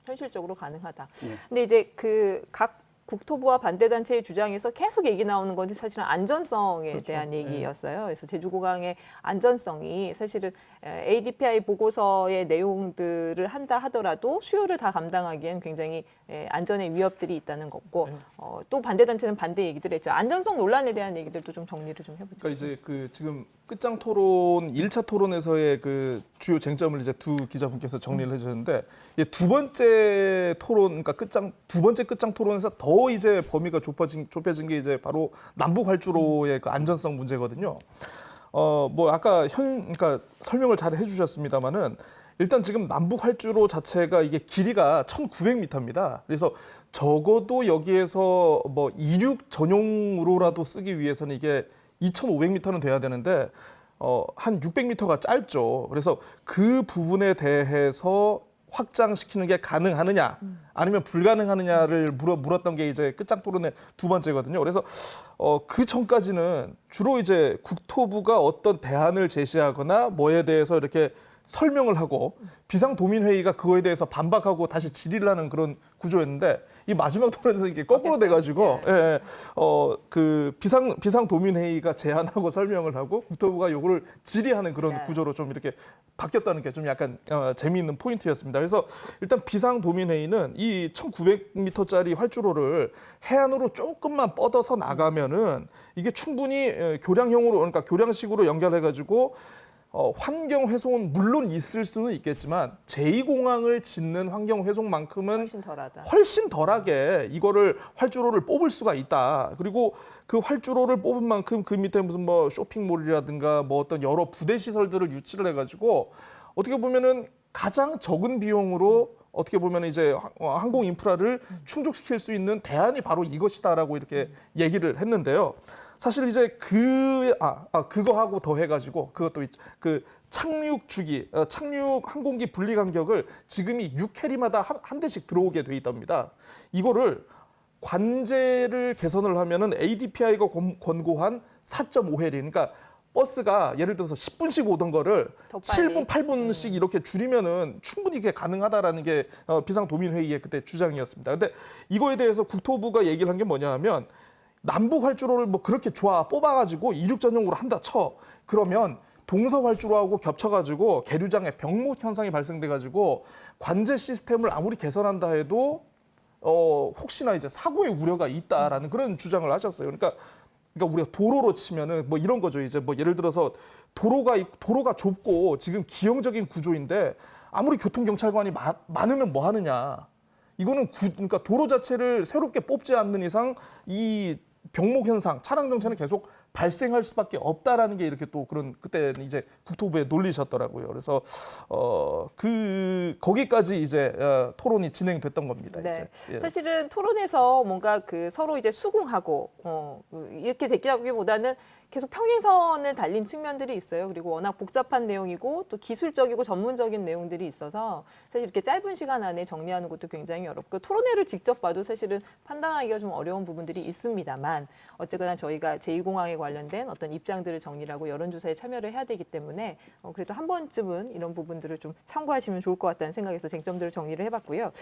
현실적으로 가능하다. 네. 근데 이제 그 각 국토부와 반대 단체의 주장에서 계속 얘기 나오는 건데 사실은 안전성에 그렇죠. 대한 얘기였어요. 그래서 제주공항의 안전성이 사실은 ADPI 보고서의 내용들을 한다 하더라도 수요를 다 감당하기엔 굉장히 안전의 위협들이 있다는 거고 또 반대 단체는 반대 얘기들 했죠. 안전성 논란에 대한 얘기들도 좀 정리를 좀 해보죠. 그러니까 이제 그 지금 끝장 토론 1차 토론에서의 그 주요 쟁점을 이제 두 기자분께서 정리를 해주셨는데 이제 두 번째 토론 그러니까 두 번째 끝장 토론에서 더 이제 범위가 좁혀진 게 이제 바로 남북 활주로의 그 안전성 문제거든요. 뭐 아까 그러니까 설명을 잘 해주셨습니다만은 일단 지금 남북 활주로 자체가 이게 길이가 1,900m입니다. 그래서 적어도 여기에서 뭐 이륙 전용으로라도 쓰기 위해서는 이게 2,500m는 돼야 되는데 한 600m가 짧죠. 그래서 그 부분에 대해서 확장시키는 게 가능하느냐 아니면 불가능하느냐를 물었던 게 이제 끝장 토론의 두 번째거든요. 그래서 그 전까지는 주로 이제 국토부가 어떤 대안을 제시하거나 뭐에 대해서 이렇게 설명을 하고 비상도민회의가 그거에 대해서 반박하고 다시 질의를 하는 그런 구조였는데 이 마지막 토론에서 이게 거꾸로 돼가지고 그 비상도민회의가 제안하고 설명을 하고 국토부가 요거를 질의하는 그런 구조로 좀 이렇게 바뀌었다는 게 좀 약간 재미있는 포인트였습니다. 그래서 일단 비상도민회의는 이 1,900m짜리 활주로를 해안으로 조금만 뻗어서 나가면은 이게 충분히 교량형으로 그러니까 교량식으로 연결해가지고 환경 훼손은 물론 있을 수는 있겠지만 제2공항을 짓는 환경 훼손만큼은 훨씬 덜하게 이거를 활주로를 뽑을 수가 있다. 그리고 그 활주로를 뽑은 만큼 그 밑에 무슨 뭐 쇼핑몰이라든가 뭐 어떤 여러 부대 시설들을 유치를 해가지고 어떻게 보면은 가장 적은 비용으로 어떻게 보면 이제 항공 인프라를 충족시킬 수 있는 대안이 바로 이것이다라고 이렇게 얘기를 했는데요. 사실 이제 그거하고 더 해가지고 그것도 그 착륙 주기, 착륙 항공기 분리 간격을 지금이 6캐리마다 한 대씩 들어오게 돼 있답니다. 이거를 관제를 개선을 하면은 ADPI가 권고한 4.5해리, 그러니까 버스가 예를 들어서 10분씩 오던 거를 7분, 8분씩 이렇게 줄이면은 충분히 이게 가능하다라는 게 비상도민회의의 그때 주장이었습니다. 근데 이거에 대해서 국토부가 얘기를 한 게 뭐냐 하면 남북 활주로를 뭐 그렇게 뽑아가지고 이륙 전용으로 한다 쳐. 그러면 동서 활주로하고 겹쳐가지고 계류장에 병목 현상이 발생돼가지고 관제 시스템을 아무리 개선한다 해도 혹시나 이제 사고의 우려가 있다라는 그런 주장을 하셨어요. 그러니까 우리가 도로로 치면은 뭐 이런 거죠. 이제 뭐 예를 들어서 도로가 좁고 지금 기형적인 구조인데 아무리 교통경찰관이 많으면 뭐 하느냐. 이거는 그러니까 도로 자체를 새롭게 뽑지 않는 이상 이 병목 현상, 차량 정체는 계속 발생할 수밖에 없다라는 게 이렇게 또 그때는 이제 국토부에 놀리셨더라고요. 그래서 거기까지 이제 토론이 진행됐던 겁니다. 네. 이제. 사실은 토론에서 뭔가 그 서로 이제 수긍하고 이렇게 대기하기보다는 계속 평행선을 달린 측면들이 있어요. 그리고 워낙 복잡한 내용이고 또 기술적이고 전문적인 내용들이 있어서 사실 이렇게 짧은 시간 안에 정리하는 것도 굉장히 어렵고 토론회를 직접 봐도 사실은 판단하기가 좀 어려운 부분들이 있습니다만 어쨌거나 저희가 제2공항에 관련된 어떤 입장들을 정리를 하고 여론조사에 참여를 해야 되기 때문에 그래도 한 번쯤은 이런 부분들을 좀 참고하시면 좋을 것 같다는 생각에서 쟁점들을 정리를 해봤고요.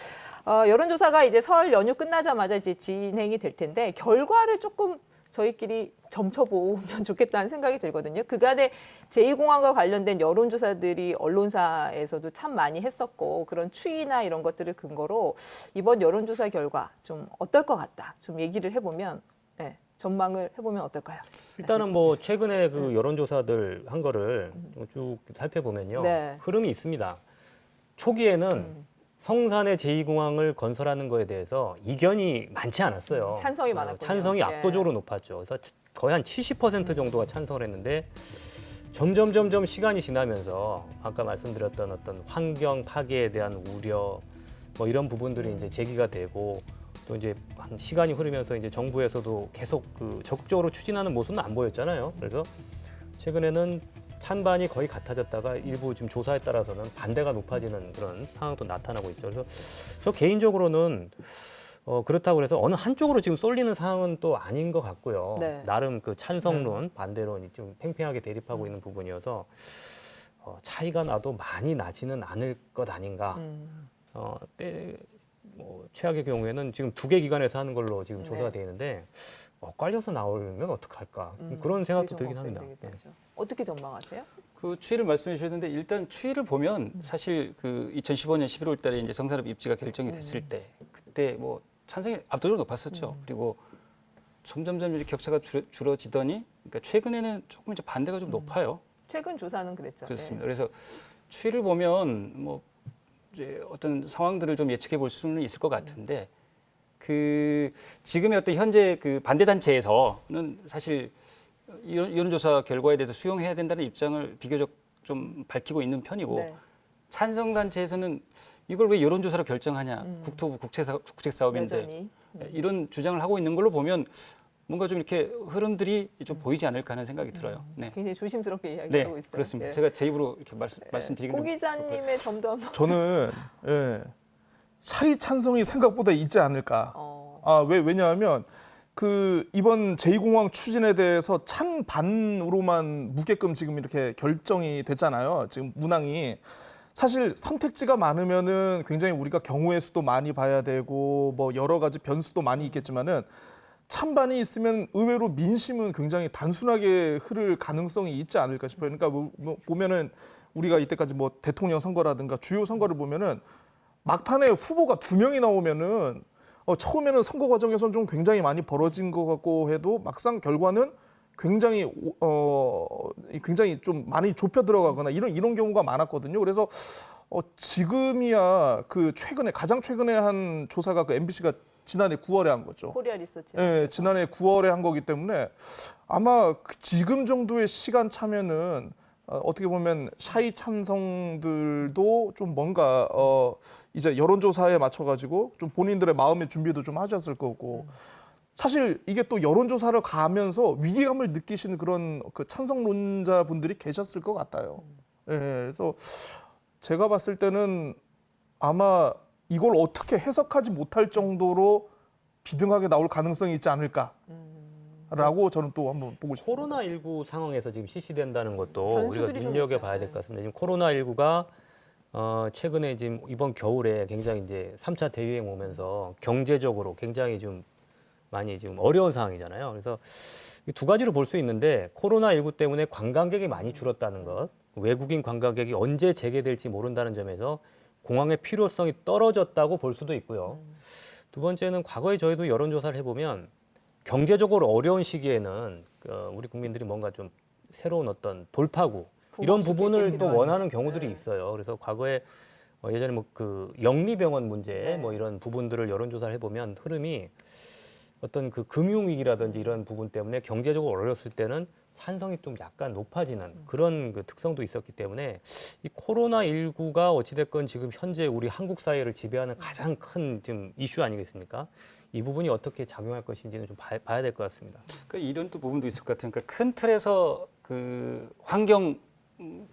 여론조사가 이제 설 연휴 끝나자마자 이제 진행이 될 텐데 결과를 조금 저희끼리 점쳐보면 좋겠다는 생각이 들거든요. 그간에 제2공항과 관련된 여론조사들이 언론사에서도 참 많이 했었고 그런 추이나 이런 것들을 근거로 이번 여론조사 결과 좀 어떨 것 같다. 좀 얘기를 해보면 네, 전망을 해보면 어떨까요? 일단은 뭐 최근에 그 여론조사들 한 거를 쭉 살펴보면요. 네. 흐름이 있습니다. 초기에는 성산의 제2공항을 건설하는 거에 대해서 이견이 많지 않았어요. 찬성이 많았군요. 찬성이 압도적으로 높았죠. 그래서 거의 한 70% 정도가 찬성을 했는데 점점 시간이 지나면서 아까 말씀드렸던 어떤 환경 파괴에 대한 우려 뭐 이런 부분들이 이제 제기가 되고 또 이제 한 시간이 흐르면서 이제 정부에서도 계속 그 적극적으로 추진하는 모습은 안 보였잖아요. 그래서 최근에는 찬반이 거의 같아졌다가 일부 지금 조사에 따라서는 반대가 높아지는 그런 상황도 나타나고 있죠. 그래서 저 개인적으로는 그렇다고 해서 어느 한쪽으로 지금 쏠리는 상황은 또 아닌 것 같고요. 네. 나름 그 찬성론, 반대론이 좀 팽팽하게 대립하고 있는 부분이어서 차이가 나도 많이 나지는 않을 것 아닌가. 뭐 최악의 경우에는 지금 2개 기관에서 하는 걸로 지금 조사가 되어 있는데 엇갈려서 나오면 어떡할까 그런 생각도 들긴 합니다. 어떻게 전망하세요? 그 추이를 말씀해 주셨는데 일단 추이를 보면 사실 그 2015년 11월 달에 이제 성산업 입지가 결정이 됐을 때 그때 뭐 찬성이 압도적으로 높았었죠. 그리고 점점점 이렇게 격차가 줄어지더니 그러니까 최근에는 조금 이제 반대가 좀 높아요. 최근 조사는 그랬죠. 그렇습니다. 네. 그래서 추이를 보면 뭐 이제 어떤 상황들을 좀 예측해 볼 수는 있을 것 같은데 그 지금의 어떤 현재 그 반대 단체에서는 사실 여론조사 결과에 대해서 수용해야 된다는 입장을 비교적 좀 밝히고 있는 편이고 네. 찬성 단체에서는 이걸 왜 여론조사로 결정하냐 국토부 국책 사업인데 여전히. 이런 주장을 하고 있는 걸로 보면 뭔가 좀 이렇게 흐름들이 좀 보이지 않을까 하는 생각이 들어요. 네. 굉장히 조심스럽게 네, 이야기하고 있어요. 그렇습니다. 네. 제가 제 입으로 이렇게 말씀드리긴 고 기자님의 점도 한번. 저는 차이 찬성이 생각보다 있지 않을까. 왜냐하면 그 이번 제2공항 추진에 대해서 찬반으로만 묻게끔 지금 이렇게 결정이 됐잖아요. 지금 문항이 사실 선택지가 많으면은 굉장히 우리가 경우의 수도 많이 봐야 되고 뭐 여러 가지 변수도 많이 있겠지만은 찬반이 있으면 의외로 민심은 굉장히 단순하게 흐를 가능성이 있지 않을까 싶어요. 그러니까 뭐 보면은 우리가 이때까지 뭐 대통령 선거라든가 주요 선거를 보면은 막판에 후보가 2명이 나오면은 처음에는 선거 과정에서는 좀 굉장히 많이 벌어진 것 같고 해도 막상 결과는 굉장히 굉장히 좀 많이 좁혀 들어가거나 이런 경우가 많았거든요. 그래서 지금이야 그 가장 최근에 한 조사가 그 MBC가 지난해 9월에 한 거죠. 코리아 리서치. 네, 지난해 9월에 한 거기 때문에 아마 지금 정도의 시간 차면은 어떻게 보면 샤이 찬성들도 좀 뭔가 이제 여론조사에 맞춰가지고 좀 본인들의 마음의 준비도 좀 하셨을 거고 사실 이게 또 여론조사를 가면서 위기감을 느끼시는 그런 그 찬성론자 분들이 계셨을 것 같아요. 예, 그래서 제가 봤을 때는 아마 이걸 어떻게 해석하지 못할 정도로 비등하게 나올 가능성이 있지 않을까라고 저는 또 한번 보고 싶습니다. 코로나19 상황에서 지금 실시된다는 것도 우리가 변수들이 좀 눈여겨봐야 될 것 같습니다. 지금 코로나19가 최근에 지금 이번 겨울에 굉장히 이제 3차 대유행 오면서 경제적으로 굉장히 좀 많이 지금 어려운 상황이잖아요. 그래서 이 2가지로 볼 수 있는데 코로나19 때문에 관광객이 많이 줄었다는 것, 외국인 관광객이 언제 재개될지 모른다는 점에서 공항의 필요성이 떨어졌다고 볼 수도 있고요. 2번째는 과거에 저희도 여론조사를 해보면 경제적으로 어려운 시기에는 우리 국민들이 뭔가 좀 새로운 어떤 돌파구 이런 부분을 또 원하는 경우들이 있어요. 그래서 과거에 예전에 뭐 그 영리병원 문제 뭐 이런 부분들을 여론조사를 해보면 흐름이 어떤 그 금융위기라든지 이런 부분 때문에 경제적으로 어려웠을 때는 찬성이 좀 약간 높아지는 그런 그 특성도 있었기 때문에 이 코로나19가 어찌됐건 지금 현재 우리 한국 사회를 지배하는 가장 큰 지금 이슈 아니겠습니까? 이 부분이 어떻게 작용할 것인지는 좀 봐야 될 것 같습니다. 그 이런 또 부분도 있을 것 같아요. 그러니까 큰 틀에서 그 환경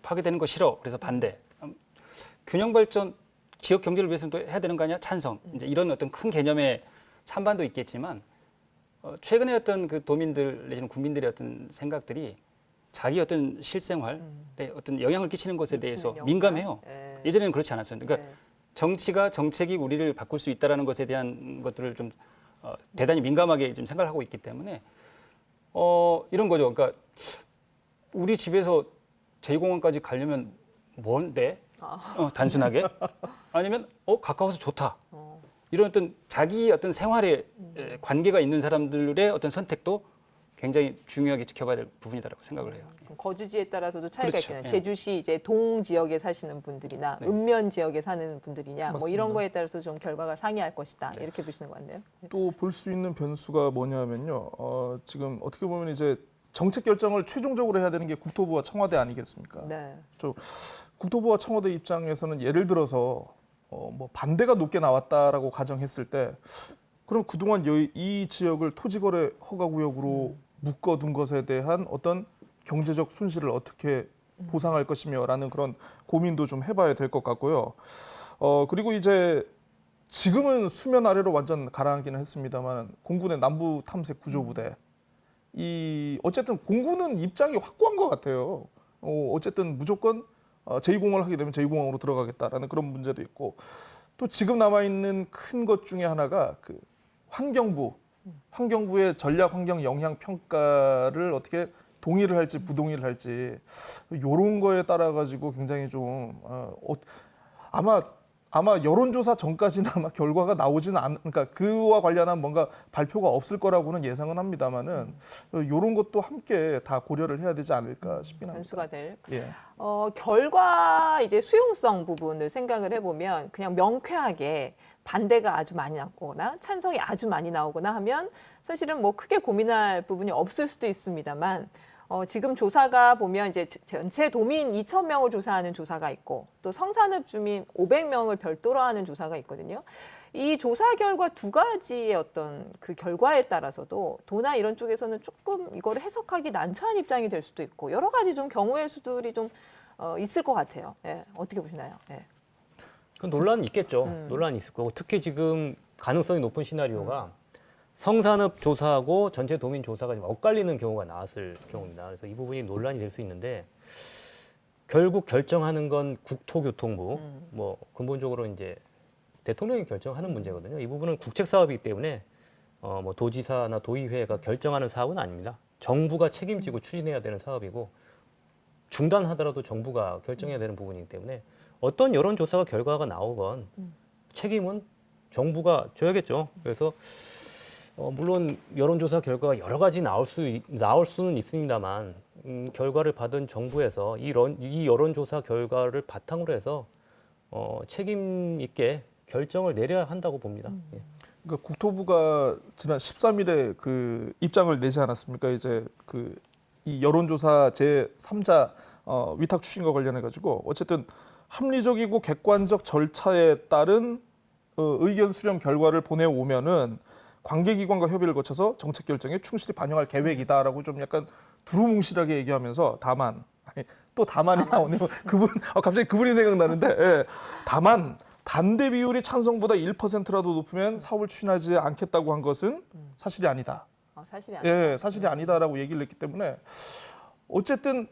파괴되는 거 싫어. 그래서 반대. 균형 발전 지역 경제를 위해서는 또 해야 되는 거 아니야? 찬성. 이제 이런 어떤 큰 개념의 찬반도 있겠지만 최근에 어떤 그 도민들 내지는 국민들의 어떤 생각들이 자기 어떤 실생활에 어떤 영향을 끼치는 것에 대해서 영향. 민감해요. 예. 예전에는 그렇지 않았어요. 그러니까 예. 정책이 우리를 바꿀 수 있다라는 것에 대한 것들을 좀 대단히 민감하게 좀 생각을 하고 있기 때문에 이런 거죠. 그러니까 우리 집에서 제2공항까지 가려면 뭔데? 단순하게 아니면 가까워서 좋다. 이런 어떤 자기 어떤 생활에 관계가 있는 사람들의 어떤 선택도 굉장히 중요하게 지켜봐야 될 부분이다라고 생각을 해요. 거주지에 따라서도 차이가 그렇죠. 있겠네요. 예. 제주시 이제 동 지역에 사시는 분들이나 네. 읍면 지역에 사는 분들이냐 뭐 이런 맞습니다. 거에 따라서 좀 결과가 상이할 것이다. 네. 이렇게 보시는 것 같네요. 또 볼 수 있는 변수가 뭐냐면요. 지금 어떻게 보면 이제 정책 결정을 최종적으로 해야 되는 게 국토부와 청와대 아니겠습니까? 네. 국토부와 청와대 입장에서는 예를 들어서 뭐 반대가 높게 나왔다라고 가정했을 때 그럼 그동안 이 지역을 토지거래 허가구역으로 묶어둔 것에 대한 어떤 경제적 손실을 어떻게 보상할 것이며라는 그런 고민도 좀 해봐야 될 것 같고요. 그리고 이제 지금은 수면 아래로 완전 가라앉기는 했습니다만 공군의 남부 탐색 구조부대 어쨌든 공군은 입장이 확고한 것 같아요. 어쨌든 무조건 제2공항을 하게 되면 제2공항으로 들어가겠다라는 그런 문제도 있고 또 지금 남아 있는 큰 것 중에 하나가 그 환경부의 전략 환경 영향 평가를 어떻게 동의를 할지 부동의를 할지 이런 거에 따라 가지고 굉장히 좀 아마 여론조사 전까지는 아마 결과가 나오지는 그러니까 그와 관련한 뭔가 발표가 없을 거라고는 예상은 합니다만은 이런 것도 함께 다 고려를 해야 되지 않을까 싶긴 합니다. 변수가 될. 예. 결과 이제 수용성 부분을 생각을 해보면 그냥 명쾌하게 반대가 아주 많이 나오거나 찬성이 아주 많이 나오거나 하면 사실은 뭐 크게 고민할 부분이 없을 수도 있습니다만 지금 조사가 보면 이제 전체 도민 2,000명을 조사하는 조사가 있고 또 성산읍 주민 500명을 별도로 하는 조사가 있거든요. 이 조사 결과 두 가지의 어떤 그 결과에 따라서도 도나 이런 쪽에서는 조금 이걸 해석하기 난처한 입장이 될 수도 있고 여러 가지 좀 경우의 수들이 좀 있을 것 같아요. 예, 어떻게 보시나요? 예. 그 논란이 있겠죠. 논란이 있을 거고 특히 지금 가능성이 높은 시나리오가 성산읍 조사하고 전체 도민 조사가 좀 엇갈리는 경우가 나왔을 경우입니다. 그래서 이 부분이 논란이 될 수 있는데 결국 결정하는 건 국토교통부, 뭐 근본적으로 이제 대통령이 결정하는 문제거든요. 이 부분은 국책 사업이기 때문에 뭐 도지사나 도의회가 결정하는 사업은 아닙니다. 정부가 책임지고 추진해야 되는 사업이고 중단하더라도 정부가 결정해야 되는 부분이기 때문에 어떤 여론조사가 결과가 나오건 책임은 정부가 져야겠죠. 그래서 물론 여론조사 결과가 여러 가지 나올 수는 있습니다만 결과를 받은 정부에서 이 여론조사 결과를 바탕으로 해서 책임 있게 결정을 내려야 한다고 봅니다. 예. 그러니까 국토부가 지난 13일에 그 입장을 내지 않았습니까? 이제 그 이 여론조사 제3자 위탁 추진과 관련해 가지고 어쨌든 합리적이고 객관적 절차에 따른 의견 수렴 결과를 보내오면은 관계기관과 협의를 거쳐서 정책 결정에 충실히 반영할 계획이다라고 좀 약간 두루뭉실하게 얘기하면서 다만 또 다만이 나오네요. 갑자기 그분이 생각나는데 예. 다만 반대 비율이 찬성보다 1%라도 높으면 사업을 추진하지 않겠다고 한 것은 사실이 아니다. 사실이 아니다. 예, 사실이 아니다라고 얘기를 했기 때문에 어쨌든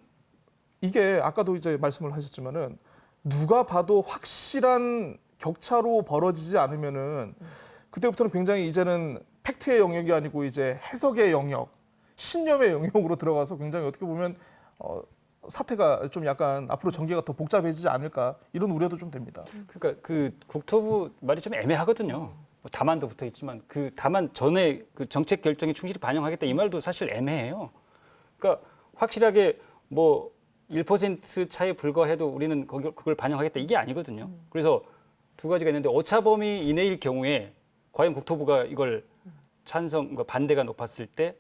이게 아까도 이제 말씀을 하셨지만은 누가 봐도 확실한 격차로 벌어지지 않으면은 그때부터는 굉장히 이제는 팩트의 영역이 아니고 이제 해석의 영역, 신념의 영역으로 들어가서 굉장히 어떻게 보면 사태가 좀 약간 앞으로 전개가 더 복잡해지지 않을까 이런 우려도 좀 됩니다. 그러니까 그 국토부 말이 좀 애매하거든요. 뭐 다만도 붙어 있지만 그 다만 전에 그 정책 결정에 충실히 반영하겠다 이 말도 사실 애매해요. 그러니까 확실하게 뭐 1% 차에 불과해도 우리는 그걸 반영하겠다 이게 아니거든요. 그래서 두 가지가 있는데 오차 범위 이내일 경우에 과연 국토부가 이걸 찬성, 반대가 높았을 때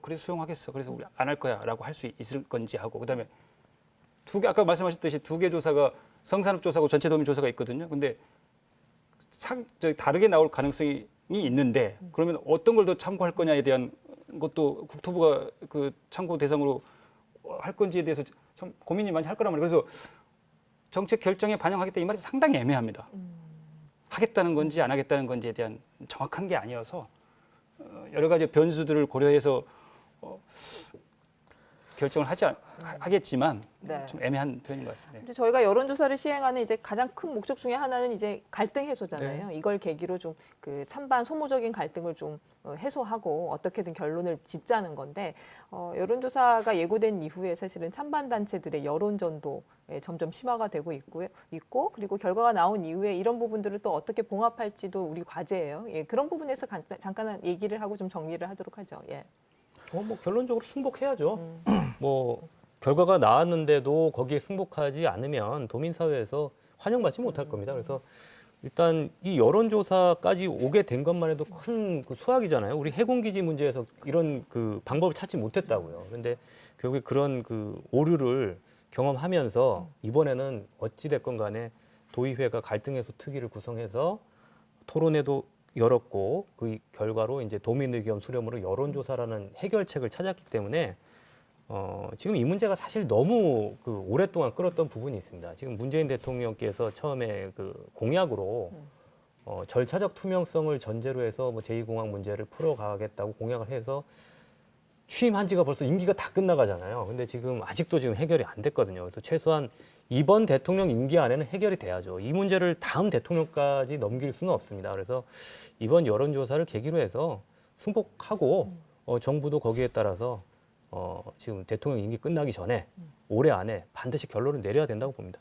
그래서 수용하겠어. 그래서 우리 안 할 거야라고 할 수 있을 건지 하고 그다음에 아까 말씀하셨듯이 두 개 조사가 성산읍 조사하고 전체 도민 조사가 있거든요. 근데 다르게 나올 가능성이 있는데 그러면 어떤 걸 더 참고할 거냐에 대한 것도 국토부가 그 참고 대상으로 할 건지에 대해서 참 고민이 많이 할 거란 말이에요. 그래서 정책 결정에 반영하겠다 이 말이 상당히 애매합니다. 하겠다는 건지 안 하겠다는 건지에 대한 정확한 게 아니어서 여러 가지 변수들을 고려해서 결정을 하겠지만 네. 좀 애매한 표현인 것 같습니다. 근데 저희가 여론조사를 시행하는 이제 가장 큰 목적 중에 하나는 이제 갈등 해소잖아요. 이걸 계기로 좀 그 찬반 소모적인 갈등을 좀 해소하고 어떻게든 결론을 짓자는 건데 여론조사가 예고된 이후에 사실은 찬반 단체들의 여론전도 점점 심화가 되고 있고 그리고 결과가 나온 이후에 이런 부분들을 또 어떻게 봉합할지도 우리 과제예요. 예, 그런 부분에서 잠깐 얘기를 하고 좀 정리를 하도록 하죠. 예. 뭐 결론적으로 승복해야죠. 뭐 결과가 나왔는데도 거기에 승복하지 않으면 도민사회에서 환영받지 못할 겁니다. 그래서 일단 이 여론조사까지 오게 된 것만 해도 큰 그 수확이잖아요. 우리 해군기지 문제에서 이런 그 방법을 찾지 못했다고요. 그런데 결국에 그런 그 오류를 경험하면서 이번에는 어찌됐건 간에 도의회가 갈등해소 특위를 구성해서 토론회도 열었고 그 결과로 이제 도민 의견 수렴으로 여론조사라는 해결책을 찾았기 때문에 지금 이 문제가 사실 너무 그 오랫동안 끌었던 부분이 있습니다. 지금 문재인 대통령께서 처음에 그 공약으로 절차적 투명성을 전제로 해서 뭐 제2공항 문제를 풀어가겠다고 공약을 해서 취임한 지가 벌써 임기가 다 끝나가잖아요. 근데 지금 아직도 지금 해결이 안 됐거든요. 그래서 최소한 이번 대통령 임기 안에는 해결이 돼야죠. 이 문제를 다음 대통령까지 넘길 수는 없습니다. 그래서 이번 여론조사를 계기로 해서 승복하고 정부도 거기에 따라서 지금 대통령 임기 끝나기 전에 올해 안에 반드시 결론을 내려야 된다고 봅니다.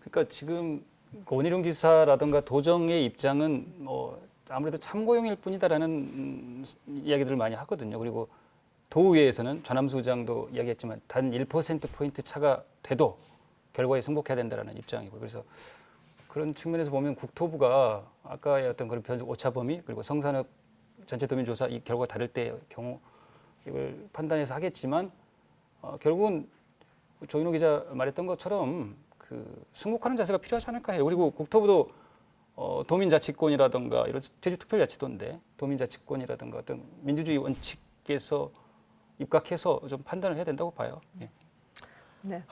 그러니까 지금 원희룡 지사라든가 도정의 입장은 뭐 아무래도 참고용일 뿐이다라는 이야기들을 많이 하거든요. 그리고 도의회에서는 전함수 의장도 이야기했지만 단 1%포인트 차가 돼도 결과에 승복해야 된다라는 입장이고 그래서 그런 측면에서 보면 국토부가 아까의 어떤 그런 변수 오차 범위 그리고 성산업 전체 도민 조사 이 결과가 다를 때의 경우 이걸 판단해서 하겠지만 결국은 조인호 기자 말했던 것처럼 그 승복하는 자세가 필요하지 않을까 해요. 그리고 국토부도 도민자치권이라든가 이런 제주특별자치도인데 도민자치권이라든가 어떤 민주주의 원칙에서 입각해서 좀 판단을 해야 된다고 봐요. 예. 네.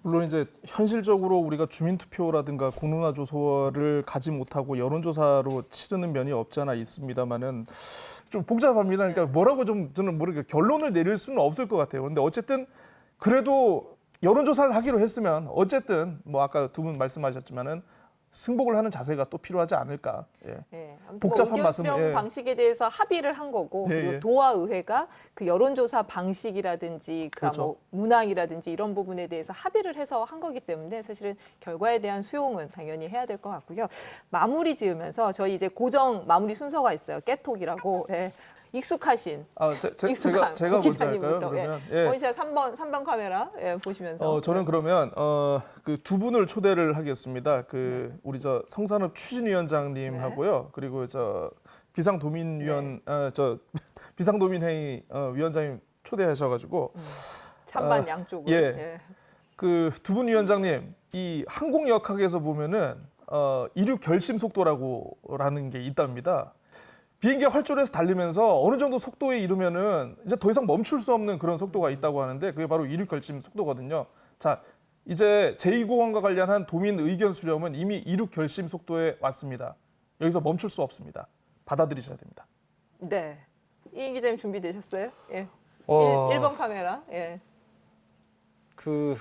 물론 이제 현실적으로 우리가 주민투표라든가 공론화조사를 가지 못하고 여론조사로 치르는 면이 없지 않아 있습니다만은 좀 복잡합니다. 그러니까 뭐라고 좀 저는 모르게 결론을 내릴 수는 없을 것 같아요. 근데 어쨌든 그래도 여론조사를 하기로 했으면 어쨌든 뭐 아까 두 분 말씀하셨지만은 승복을 하는 자세가 또 필요하지 않을까. 예. 예, 복잡한 의견 말씀, 수렴 예. 방식에 대해서 합의를 한 거고 예, 그리고 예. 도화의회가 그 여론조사 방식이라든지 그렇죠. 뭐 문항이라든지 이런 부분에 대해서 합의를 해서 한 거기 때문에 사실은 결과에 대한 수용은 당연히 해야 될 것 같고요. 마무리 지으면서 저희 이제 고정 마무리 순서가 있어요. 깨톡이라고. 예. 익숙하신 익숙한 제가 고 먼저 할까요? 기자님부터 그러면 원샷 3번 카메라 보시면서 저는 그러면 그 두 분을 초대를 하겠습니다. 그 우리 저 성산업 추진위원장님하고요. 그리고 저 비상도민위원 비상도민회의 위원장님 초대하셔가지고 찬반 양쪽으로. 예. 그 두 분 위원장님 이 항공역학에서 보면은 이륙 결심 속도라는 게 있답니다. 비행기가 활주로에서 달리면서 어느 정도 속도에 이르면은 이제 더 이상 멈출 수 없는 그런 속도가 있다고 하는데 그게 바로 이륙 결심 속도거든요. 자, 이제 제2공항과 관련한 도민 의견 수렴은 이미 이륙 결심 속도에 왔습니다. 여기서 멈출 수 없습니다. 받아들이셔야 됩니다. 네. 이 기자님 준비되셨어요? 예. 어. 1번 카메라. 예. 그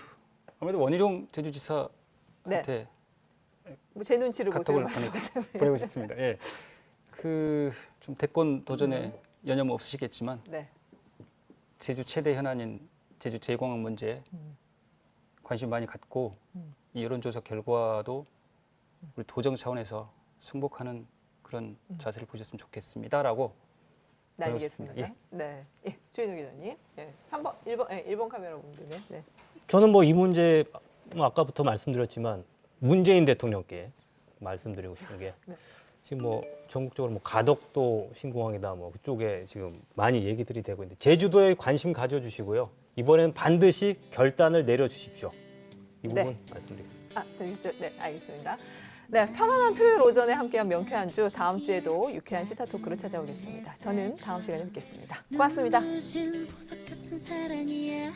아무래도 원희룡 제주지사한테 네. 뭐 제 눈치를 보세요. 카톡을 말씀하세요. 보내고 싶습니다. 예. 그 좀 대권 도전에 여념 없으시겠지만 네. 제주 최대 현안인 제주 제2공항 문제에 관심 많이 갖고 이 여론조사 결과도 우리 도정 차원에서 승복하는 그런 자세를 보셨으면 좋겠습니다라고 알겠습니다. 예. 네. 예. 조인호 기자님. 예. 3번 1번 카메라 분들네. 네. 저는 뭐 이 문제 아까부터 말씀드렸지만 문재인 대통령께 말씀드리고 싶은 게 지금 뭐 전국적으로 뭐 가덕도 신공항이다 뭐 그쪽에 지금 많이 얘기들이 되고 있는데 제주도에 관심 가져주시고요. 이번엔 반드시 결단을 내려주십시오. 이 부분 네. 말씀드리겠습니다. 되겠죠? 네, 알겠습니다. 네, 편안한 토요일 오전에 함께한 명쾌한 주 다음 주에도 유쾌한 시사 토크로 찾아오겠습니다. 저는 다음 시간에 뵙겠습니다. 고맙습니다. 보석 같은 사랑이야.